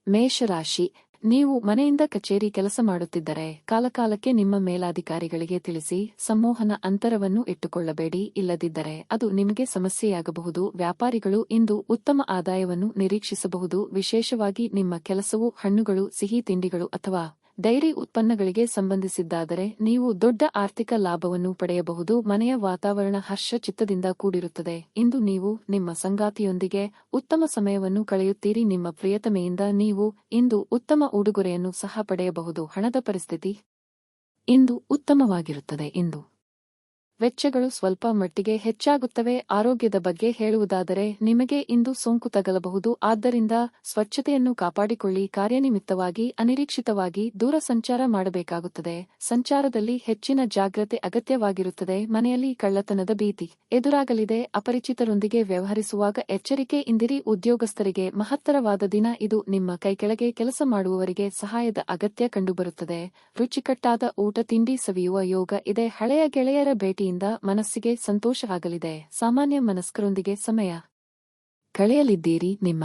ಮೇಷರಾಶಿ, ನೀವು ಮನೆಯಿಂದ ಕಚೇರಿ ಕೆಲಸ ಮಾಡುತ್ತಿದ್ದರೆ ಕಾಲಕಾಲಕ್ಕೆ ನಿಮ್ಮ ಮೇಲಾಧಿಕಾರಿಗಳಿಗೆ ತಿಳಿಸಿ ಸಂಮೋಹನ ಅಂತರವನ್ನು ಇಟ್ಟುಕೊಳ್ಳಬೇಡಿ. ಇಲ್ಲದಿದ್ದರೆ ಅದು ನಿಮಗೆ ಸಮಸ್ಯೆಯಾಗಬಹುದು. ವ್ಯಾಪಾರಿಗಳು ಇಂದು ಉತ್ತಮ ಆದಾಯವನ್ನು ನಿರೀಕ್ಷಿಸಬಹುದು. ವಿಶೇಷವಾಗಿ ನಿಮ್ಮ ಕೆಲಸವು ಹಣ್ಣುಗಳು, ಸಿಹಿ ತಿಂಡಿಗಳು ಅಥವಾ ಡೈರಿ ಉತ್ಪನ್ನಗಳಿಗೆ ಸಂಬಂಧಿಸಿದ್ದಾದರೆ ನೀವು ದೊಡ್ಡ ಆರ್ಥಿಕ ಲಾಭವನ್ನು ಪಡೆಯಬಹುದು. ಮನೆಯ ವಾತಾವರಣ ಹರ್ಷ ಚಿತ್ತದಿಂದ ಕೂಡಿರುತ್ತದೆ. ಇಂದು ನೀವು ನಿಮ್ಮ ಸಂಗಾತಿಯೊಂದಿಗೆ ಉತ್ತಮ ಸಮಯವನ್ನು ಕಳೆಯುತ್ತೀರಿ. ನಿಮ್ಮ ಪ್ರಿಯತಮೆಯಿಂದ ನೀವು ಇಂದು ಉತ್ತಮ ಉಡುಗೊರೆಯನ್ನು ಸಹ ಪಡೆಯಬಹುದು. ಹಣದ ಪರಿಸ್ಥಿತಿ ಇಂದು ಉತ್ತಮವಾಗಿರುತ್ತದೆ. ಇಂದು ವೆಚ್ಚಗಳು ಸ್ವಲ್ಪ ಮಟ್ಟಿಗೆ ಹೆಚ್ಚಾಗುತ್ತವೆ. ಆರೋಗ್ಯದ ಬಗ್ಗೆ ಹೇಳುವುದಾದರೆ ನಿಮಗೆ ಇಂದು ಸೋಂಕು ತಗಲಬಹುದು. ಆದ್ದರಿಂದ ಸ್ವಚ್ಛತೆಯನ್ನು ಕಾಪಾಡಿಕೊಳ್ಳಿ. ಕಾರ್ಯನಿಮಿತ್ತವಾಗಿ ಅನಿರೀಕ್ಷಿತವಾಗಿ ದೂರ ಸಂಚಾರ ಮಾಡಬೇಕಾಗುತ್ತದೆ. ಸಂಚಾರದಲ್ಲಿ ಹೆಚ್ಚಿನ ಜಾಗ್ರತೆ ಅಗತ್ಯವಾಗಿರುತ್ತದೆ. ಮನೆಯಲ್ಲಿ ಕಳ್ಳತನದ ಭೀತಿ ಎದುರಾಗಲಿದೆ. ಅಪರಿಚಿತರೊಂದಿಗೆ ವ್ಯವಹರಿಸುವಾಗ ಎಚ್ಚರಿಕೆಯಿಂದಿರಿ. ಉದ್ಯೋಗಸ್ಥರಿಗೆ ಮಹತ್ತರವಾದ ದಿನ ಇದು. ನಿಮ್ಮ ಕೈಕೆಳಗೆ ಕೆಲಸ ಮಾಡುವವರಿಗೆ ಸಹಾಯದ ಅಗತ್ಯ ಕಂಡುಬರುತ್ತದೆ. ರುಚಿಕಟ್ಟಾದ ಊಟ ತಿಂಡಿ ಸವಿಯುವ ಯೋಗ ಇದೆ. ಹಳೆಯ ಗೆಳೆಯರ ಭೇಟಿ ಮನಸ್ಸಿಗೆ ಸಂತೋಷವಾಗಲಿದೆ. ಸಾಮಾನ್ಯ ಮನಸ್ಕರೊಂದಿಗೆ ಸಮಯ ಕಳೆಯಲಿದ್ದೀರಿ. ನಿಮ್ಮ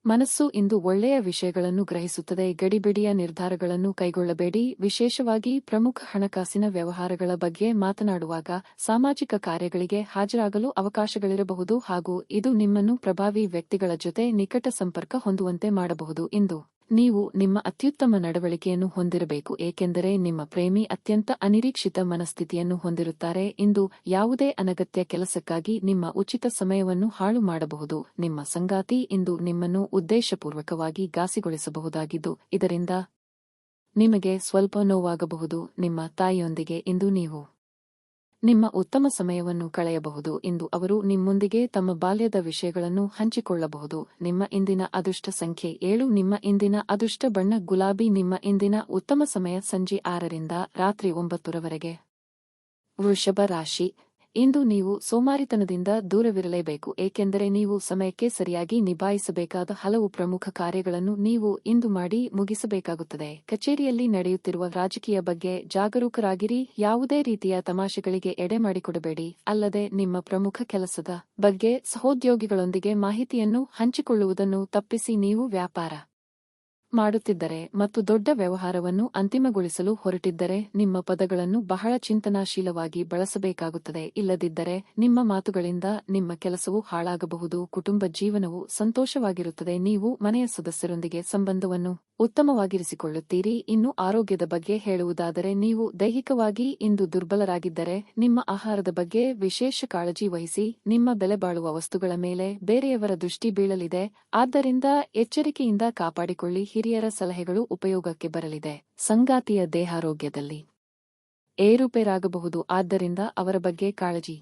ಮನಸ್ಸು ಇಂದು ಒಳ್ಳೆಯ ವಿಷಯಗಳನ್ನು ಗ್ರಹಿಸುತ್ತದೆ. ಗಡಿಬಿಡಿಯ ನಿರ್ಧಾರಗಳನ್ನು ಕೈಗೊಳ್ಳಬೇಡಿ. ವಿಶೇಷವಾಗಿ ಪ್ರಮುಖ ಹಣಕಾಸಿನ ವ್ಯವಹಾರಗಳ ಬಗ್ಗೆ ಮಾತನಾಡುವಾಗ ಸಾಮಾಜಿಕ ಕಾರ್ಯಗಳಿಗೆ ಹಾಜರಾಗಲು ಅವಕಾಶಗಳಿರಬಹುದು ಹಾಗೂ ಇದು ನಿಮ್ಮನ್ನು ಪ್ರಭಾವಿ ವ್ಯಕ್ತಿಗಳ ಜೊತೆ ನಿಕಟ ಸಂಪರ್ಕ ಹೊಂದುವಂತೆ ಮಾಡಬಹುದು. ಇಂದು ನೀವು ನಿಮ್ಮ ಅತ್ಯುತ್ತಮ ನಡವಳಿಕೆಯನ್ನು ಹೊಂದಿರಬೇಕು, ಏಕೆಂದರೆ ನಿಮ್ಮ ಪ್ರೇಮಿ ಅತ್ಯಂತ ಅನಿರೀಕ್ಷಿತ ಮನಸ್ಥಿತಿಯನ್ನು ಹೊಂದಿರುತ್ತಾರೆ. ಇಂದು ಯಾವುದೇ ಅನಗತ್ಯ ಕೆಲಸಕ್ಕಾಗಿ ನಿಮ್ಮ ಉಚಿತ ಸಮಯವನ್ನು ಹಾಳು ಮಾಡಬಹುದು. ನಿಮ್ಮ ಸಂಗಾತಿ ಇಂದು ನಿಮ್ಮನ್ನು ಉದ್ದೇಶಪೂರ್ವಕವಾಗಿ ಘಾಸಿಗೊಳಿಸಬಹುದಾಗಿದ್ದು ಇದರಿಂದ ನಿಮಗೆ ಸ್ವಲ್ಪ ನೋವಾಗಬಹುದು. ನಿಮ್ಮ ತಾಯಿಯೊಂದಿಗೆ ಇಂದು ನೀವು ನಿಮ್ಮ ಉತ್ತಮ ಸಮಯವನ್ನು ಕಳೆಯಬಹುದು. ಇಂದು ಅವರು ನಿಮ್ಮೊಂದಿಗೆ ತಮ್ಮ ಬಾಲ್ಯದ ವಿಷಯಗಳನ್ನು ಹಂಚಿಕೊಳ್ಳಬಹುದು. ನಿಮ್ಮ ಇಂದಿನ ಅದೃಷ್ಟ ಸಂಖ್ಯೆ 7. ನಿಮ್ಮ ಇಂದಿನ ಅದೃಷ್ಟ ಬಣ್ಣ ಗುಲಾಬಿ. ನಿಮ್ಮ ಇಂದಿನ ಉತ್ತಮ ಸಮಯ ಸಂಜೆ 6ರಿಂದ ರಾತ್ರಿ 9ರವರೆಗೆ. ವೃಷಭ ರಾಶಿ, ಇಂದು ನೀವು ಸೋಮಾರಿತನದಿಂದ ದೂರವಿರಲೇಬೇಕು, ಏಕೆಂದರೆ ನೀವು ಸಮಯಕ್ಕೆ ಸರಿಯಾಗಿ ನಿಭಾಯಿಸಬೇಕಾದ ಹಲವು ಪ್ರಮುಖ ಕಾರ್ಯಗಳನ್ನು ನೀವು ಇಂದು ಮಾಡಿ ಮುಗಿಸಬೇಕಾಗುತ್ತದೆ. ಕಚೇರಿಯಲ್ಲಿ ನಡೆಯುತ್ತಿರುವ ರಾಜಕೀಯ ಬಗ್ಗೆ ಜಾಗರೂಕರಾಗಿರಿ. ಯಾವುದೇ ರೀತಿಯ ತಮಾಷೆಗಳಿಗೆ ಎಡೆ ಮಾಡಿಕೊಡಬೇಡಿ. ಅಲ್ಲದೆ ನಿಮ್ಮ ಪ್ರಮುಖ ಕೆಲಸದ ಬಗ್ಗೆ ಸಹೋದ್ಯೋಗಿಗಳೊಂದಿಗೆ ಮಾಹಿತಿಯನ್ನು ಹಂಚಿಕೊಳ್ಳುವುದನ್ನು ತಪ್ಪಿಸಿ. ನೀವು ವ್ಯಾಪಾರ ಮಾಡುತ್ತಿದ್ದರೆ ಮತ್ತು ದೊಡ್ಡ ವ್ಯವಹಾರವನ್ನು ಅಂತಿಮಗೊಳಿಸಲು ಹೊರಟಿದ್ದರೆ ನಿಮ್ಮ ಪದಗಳನ್ನು ಬಹಳ ಚಿಂತನಾಶೀಲವಾಗಿ ಬಳಸಬೇಕಾಗುತ್ತದೆ. ಇಲ್ಲದಿದ್ದರೆ ನಿಮ್ಮ ಮಾತುಗಳಿಂದ ನಿಮ್ಮ ಕೆಲಸವು ಹಾಳಾಗಬಹುದು. ಕುಟುಂಬ ಜೀವನವು ಸಂತೋಷವಾಗಿರುತ್ತದೆ. ನೀವು ಮನೆಯ ಸದಸ್ಯರೊಂದಿಗೆ ಸಂಬಂಧವನ್ನು ಉತ್ತಮವಾಗಿರಿಸಿಕೊಳ್ಳುತ್ತೀರಿ. ಇನ್ನು ಆರೋಗ್ಯದ ಬಗ್ಗೆ ಹೇಳುವುದಾದರೆ ನೀವು ದೈಹಿಕವಾಗಿ ಇಂದು ದುರ್ಬಲರಾಗಿದ್ದರೆ ನಿಮ್ಮ ಆಹಾರದ ಬಗ್ಗೆ ವಿಶೇಷ ಕಾಳಜಿ ವಹಿಸಿ. ನಿಮ್ಮ ಬೆಲೆಬಾಳುವ ವಸ್ತುಗಳ ಮೇಲೆ ಬೇರೆಯವರ ದೃಷ್ಟಿ ಬೀಳಲಿದೆ, ಆದ್ದರಿಂದ ಎಚ್ಚರಿಕೆಯಿಂದ ಕಾಪಾಡಿಕೊಳ್ಳಿ. ಹಿರಿಯರ ಸಲಹೆಗಳು ಉಪಯೋಗಕ್ಕೆ ಬರಲಿದೆ. ಸಂಗಾತಿಯ ದೇಹಾರೋಗ್ಯದಲ್ಲಿ ಏರುಪೇರಾಗಬಹುದು, ಆದ್ದರಿಂದ ಅವರ ಬಗ್ಗೆ ಕಾಳಜಿ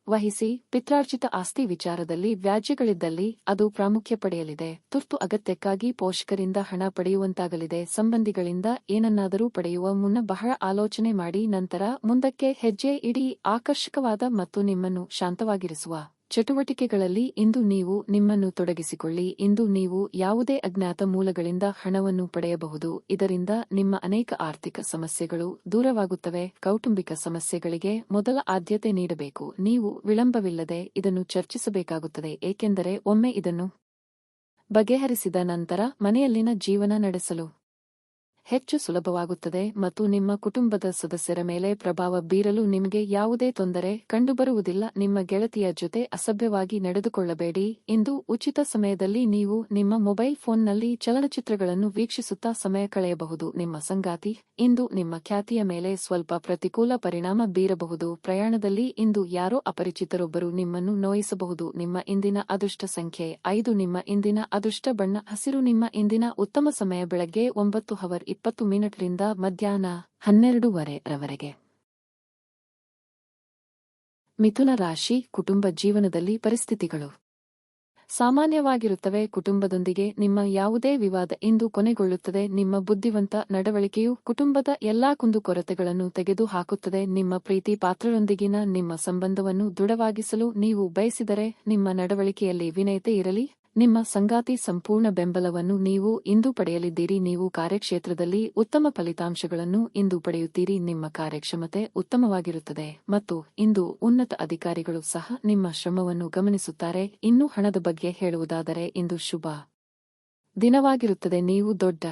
ವಹಿಸಿ. ಪಿತ್ರಾರ್ಜಿತ ಆಸ್ತಿ ವಿಚಾರದಲ್ಲಿ ವ್ಯಾಜ್ಯಗಳಿದ್ದಲ್ಲಿ ಅದು ಪ್ರಾಮುಖ್ಯ ಪಡೆಯಲಿದೆ. ತುರ್ತು ಅಗತ್ಯಕ್ಕಾಗಿ ಪೋಷಕರಿಂದ ಹಣ ಪಡೆಯುವಂತಾಗಲಿದೆ. ಸಂಬಂಧಿಗಳಿಂದ ಏನನ್ನಾದರೂ ಪಡೆಯುವ ಮುನ್ನ ಬಹಳ ಆಲೋಚನೆ ಮಾಡಿ ನಂತರ ಮುಂದಕ್ಕೆ ಹೆಜ್ಜೆ ಇಡಿ. ಆಕರ್ಷಕವಾದ ಮತ್ತು ನಿಮ್ಮನ್ನು ಶಾಂತವಾಗಿರಿಸುವ ಚಟುವಟಿಕೆಗಳಲ್ಲಿ ಇಂದು ನೀವು ನಿಮ್ಮನ್ನು ತೊಡಗಿಸಿಕೊಳ್ಳಿ. ಇಂದು ನೀವು ಯಾವುದೇ ಅಜ್ಞಾತ ಮೂಲಗಳಿಂದ ಹಣವನ್ನು ಪಡೆಯಬಹುದು. ಇದರಿಂದ ನಿಮ್ಮ ಅನೇಕ ಆರ್ಥಿಕ ಸಮಸ್ಯೆಗಳು ದೂರವಾಗುತ್ತವೆ. ಕೌಟುಂಬಿಕ ಸಮಸ್ಯೆಗಳಿಗೆ ಮೊದಲ ಆದ್ಯತೆ ನೀಡಬೇಕು. ನೀವು ವಿಳಂಬವಿಲ್ಲದೆ ಇದನ್ನು ಚರ್ಚಿಸಬೇಕಾಗುತ್ತದೆ, ಏಕೆಂದರೆ ಒಮ್ಮೆ ಇದನ್ನು ಬಗೆಹರಿಸಿದ ನಂತರ ಮನೆಯಲ್ಲಿನ ಜೀವನ ನಡೆಸಲು ಹೆಚ್ಚು ಸುಲಭವಾಗುತ್ತದೆ ಮತ್ತು ನಿಮ್ಮ ಕುಟುಂಬದ ಸದಸ್ಯರ ಮೇಲೆ ಪ್ರಭಾವ ಬೀರಲು ನಿಮಗೆ ಯಾವುದೇ ತೊಂದರೆ ಕಂಡುಬರುವುದಿಲ್ಲ. ನಿಮ್ಮ ಗೆಳತಿಯ ಜೊತೆ ಅಸಭ್ಯವಾಗಿ ನಡೆದುಕೊಳ್ಳಬೇಡಿ. ಇಂದು ಉಚಿತ ಸಮಯದಲ್ಲಿ ನೀವು ನಿಮ್ಮ ಮೊಬೈಲ್ ಫೋನ್ನಲ್ಲಿ ಚಲನಚಿತ್ರಗಳನ್ನು ವೀಕ್ಷಿಸುತ್ತಾ ಸಮಯ ಕಳೆಯಬಹುದು. ನಿಮ್ಮ ಸಂಗಾತಿ ಇಂದು ನಿಮ್ಮ ಖ್ಯಾತಿಯ ಮೇಲೆ ಸ್ವಲ್ಪ ಪ್ರತಿಕೂಲ ಪರಿಣಾಮ ಬೀರಬಹುದು. ಪ್ರಯಾಣದಲ್ಲಿ ಇಂದು ಯಾರೋ ಅಪರಿಚಿತರೊಬ್ಬರು ನಿಮ್ಮನ್ನು ನೋಯಿಸಬಹುದು. ನಿಮ್ಮ ಇಂದಿನ ಅದೃಷ್ಟ ಸಂಖ್ಯೆ 5. ನಿಮ್ಮ ಇಂದಿನ ಅದೃಷ್ಟ ಬಣ್ಣ ಹಸಿರು. ನಿಮ್ಮ ಇಂದಿನ ಉತ್ತಮ ಸಮಯ ಬೆಳಗ್ಗೆ 9:20 ರಿಂದ ಮಧ್ಯಾಹ್ನ 12:00 ಮಿಥುನ ರಾಶಿ, ಕುಟುಂಬ ಜೀವನದಲ್ಲಿ ಪರಿಸ್ಥಿತಿಗಳು ಸಾಮಾನ್ಯವಾಗಿರುತ್ತವೆ. ಕುಟುಂಬದೊಂದಿಗೆ ನಿಮ್ಮ ಯಾವುದೇ ವಿವಾದ ಇಂದು ಕೊನೆಗೊಳ್ಳುತ್ತದೆ. ನಿಮ್ಮ ಬುದ್ಧಿವಂತ ನಡವಳಿಕೆಯು ಕುಟುಂಬದ ಎಲ್ಲಾ ಕುಂದುಕೊರತೆಗಳನ್ನು ತೆಗೆದು ಹಾಕುತ್ತದೆ. ನಿಮ್ಮ ಪ್ರೀತಿ ಪಾತ್ರರೊಂದಿಗಿನ ನಿಮ್ಮ ಸಂಬಂಧವನ್ನು ದೃಢವಾಗಿಸಲು ನೀವು ಬಯಸಿದರೆ ನಿಮ್ಮ ನಡವಳಿಕೆಯಲ್ಲಿ ವಿನಯತೆ ಇರಲಿ. ನಿಮ್ಮ ಸಂಗಾತಿ ಸಂಪೂರ್ಣ ಬೆಂಬಲವನ್ನು ನೀವು ಇಂದು ಪಡೆಯಲಿದ್ದೀರಿ. ನೀವು ಕಾರ್ಯಕ್ಷೇತ್ರದಲ್ಲಿ ಉತ್ತಮ ಫಲಿತಾಂಶಗಳನ್ನು ಇಂದು ಪಡೆಯುತ್ತೀರಿ. ನಿಮ್ಮ ಕಾರ್ಯಕ್ಷಮತೆ ಉತ್ತಮವಾಗಿರುತ್ತದೆ ಮತ್ತು ಇಂದು ಉನ್ನತ ಅಧಿಕಾರಿಗಳು ಸಹ ನಿಮ್ಮ ಶ್ರಮವನ್ನು ಗಮನಿಸುತ್ತಾರೆ. ಇನ್ನು ಹಣದ ಬಗ್ಗೆ ಹೇಳುವುದಾದರೆ ಇಂದು ಶುಭ ದಿನವಾಗಿರುತ್ತದೆ. ನೀವು ದೊಡ್ಡ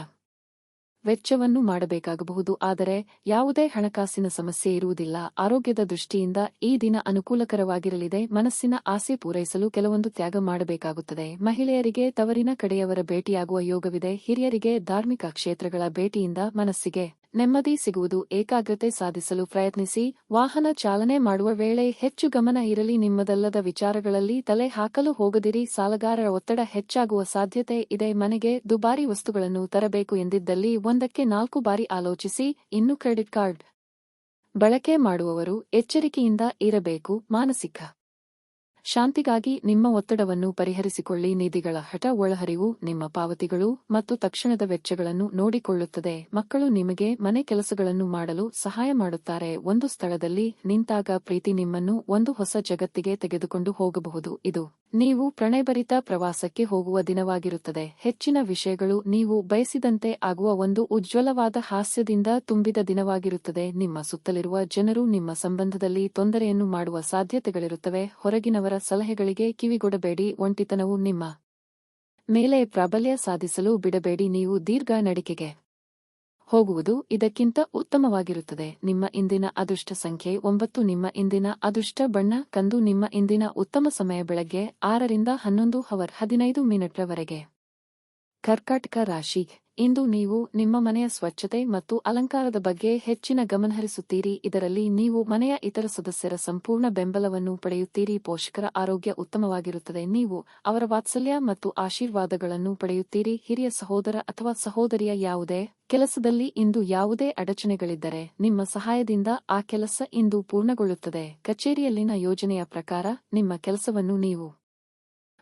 ವೆಚ್ಚವನ್ನು ಮಾಡಬೇಕಾಗಬಹುದು, ಆದರೆ ಯಾವುದೇ ಹಣಕಾಸಿನ ಸಮಸ್ಯೆ ಇರುವುದಿಲ್ಲ. ಆರೋಗ್ಯದ ದೃಷ್ಟಿಯಿಂದ ಈ ದಿನ ಅನುಕೂಲಕರವಾಗಿರಲಿದೆ. ಮನಸ್ಸಿನ ಆಸೆ ಪೂರೈಸಲು ಕೆಲವೊಂದು ತ್ಯಾಗ ಮಾಡಬೇಕಾಗುತ್ತದೆ. ಮಹಿಳೆಯರಿಗೆ ತವರಿನ ಕಡೆಯವರ ಭೇಟಿಯಾಗುವ ಯೋಗವಿದೆ. ಹಿರಿಯರಿಗೆ ಧಾರ್ಮಿಕ ಕ್ಷೇತ್ರಗಳ ಭೇಟಿಯಿಂದ ಮನಸ್ಸಿಗೆ ನೆಮ್ಮದಿ ಸಿಗುವುದು. ಏಕಾಗ್ರತೆ ಸಾಧಿಸಲು ಪ್ರಯತ್ನಿಸಿ. ವಾಹನ ಚಾಲನೆ ಮಾಡುವ ವೇಳೆ ಹೆಚ್ಚು ಗಮನ ಇರಲಿ. ನಿಮ್ಮದಲ್ಲದ ವಿಚಾರಗಳಲ್ಲಿ ತಲೆ ಹಾಕಲು ಹೋಗದಿರಿ. ಸಾಲಗಾರರ ಒತ್ತಡ ಹೆಚ್ಚಾಗುವ ಸಾಧ್ಯತೆ ಇದೆ. ಮನೆಗೆ ದುಬಾರಿ ವಸ್ತುಗಳನ್ನು ತರಬೇಕು ಎಂದಿದ್ದಲ್ಲಿ ಒಂದಕ್ಕೆ 4 ಬಾರಿ ಆಲೋಚಿಸಿ. ಇನ್ನು ಕ್ರೆಡಿಟ್ ಕಾರ್ಡ್ ಬಳಕೆ ಮಾಡುವವರು ಎಚ್ಚರಿಕೆಯಿಂದ ಇರಬೇಕು. ಮಾನಸಿಕ ಶಾಂತಿಗಾಗಿ ನಿಮ್ಮ ಒತ್ತಡವನ್ನು ಪರಿಹರಿಸಿಕೊಳ್ಳಿ. ನಿಧಿಗಳ ಹಠ, ಒಳಹರಿವು ನಿಮ್ಮ ಪಾವತಿಗಳು ಮತ್ತು ತಕ್ಷಣದ ವೆಚ್ಚಗಳನ್ನು ನೋಡಿಕೊಳ್ಳುತ್ತದೆ. ಮಕ್ಕಳು ನಿಮಗೆ ಮನೆ ಕೆಲಸಗಳನ್ನು ಮಾಡಲು ಸಹಾಯ ಮಾಡುತ್ತಾರೆ. ಒಂದು ಸ್ಥಳದಲ್ಲಿ ನಿಂತಾಗ ಪ್ರೀತಿ ನಿಮ್ಮನ್ನು ಒಂದು ಹೊಸ ಜಗತ್ತಿಗೆ ತೆಗೆದುಕೊಂಡು ಹೋಗಬಹುದು. ಇದು ನೀವು ಪ್ರಣಯಭರಿತ ಪ್ರವಾಸಕ್ಕೆ ಹೋಗುವ ದಿನವಾಗಿರುತ್ತದೆ. ಹೆಚ್ಚಿನ ವಿಷಯಗಳು ನೀವು ಬಯಸಿದಂತೆ ಆಗುವ ಒಂದು ಉಜ್ವಲವಾದ ಹಾಸ್ಯದಿಂದ ತುಂಬಿದ ದಿನವಾಗಿರುತ್ತದೆ. ನಿಮ್ಮ ಸುತ್ತಲಿರುವ ಜನರು ನಿಮ್ಮ ಸಂಬಂಧದಲ್ಲಿ ತೊಂದರೆಯನ್ನು ಮಾಡುವ ಸಾಧ್ಯತೆಗಳಿರುತ್ತವೆ. ಹೊರಗಿನವರ ಸಲಹೆಗಳಿಗೆ ಕಿವಿಗೊಡಬೇಡಿ. ಒಂಟಿತನವು ನಿಮ್ಮ ಮೇಲೆ ಪ್ರಾಬಲ್ಯ ಸಾಧಿಸಲು ಬಿಡಬೇಡಿ. ನೀವು ದೀರ್ಘ ನಡಿಗೆಗೆ ಹೋಗುವುದು ಇದಕ್ಕಿಂತ ಉತ್ತಮವಾಗಿರುತ್ತದೆ. ನಿಮ್ಮ ಇಂದಿನ ಅದೃಷ್ಟ ಸಂಖ್ಯೆ 9. ನಿಮ್ಮ ಇಂದಿನ ಅದೃಷ್ಟ ಬಣ್ಣ ಕಂದು. ನಿಮ್ಮ ಇಂದಿನ ಉತ್ತಮ ಸಮಯ ಬೆಳಗ್ಗೆ 6 ರಿಂದ 11:15 ರವರೆಗೆ. ಕರ್ಕಾಟಕ ರಾಶಿ. ಇಂದು ನೀವು ನಿಮ್ಮ ಮನೆಯ ಸ್ವಚ್ಛತೆ ಮತ್ತು ಅಲಂಕಾರದ ಬಗ್ಗೆ ಹೆಚ್ಚಿನ ಗಮನಹರಿಸುತ್ತೀರಿ. ಇದರಲ್ಲಿ ನೀವು ಮನೆಯ ಇತರ ಸದಸ್ಯರ ಸಂಪೂರ್ಣ ಬೆಂಬಲವನ್ನು ಪಡೆಯುತ್ತೀರಿ. ಪೋಷಕರ ಆರೋಗ್ಯ ಉತ್ತಮವಾಗಿರುತ್ತದೆ. ನೀವು ಅವರ ವಾತ್ಸಲ್ಯ ಮತ್ತು ಆಶೀರ್ವಾದಗಳನ್ನು ಪಡೆಯುತ್ತೀರಿ. ಹಿರಿಯ ಸಹೋದರ ಅಥವಾ ಸಹೋದರಿಯ ಯಾವುದೇ ಕೆಲಸದಲ್ಲಿ ಇಂದು ಯಾವುದೇ ಅಡಚಣೆಗಳಿದ್ದರೆ ನಿಮ್ಮ ಸಹಾಯದಿಂದ ಆ ಕೆಲಸ ಇಂದು ಪೂರ್ಣಗೊಳ್ಳುತ್ತದೆ. ಕಚೇರಿಯಲ್ಲಿನ ಯೋಜನೆಯ ಪ್ರಕಾರ ನಿಮ್ಮ ಕೆಲಸವನ್ನು ನೀವು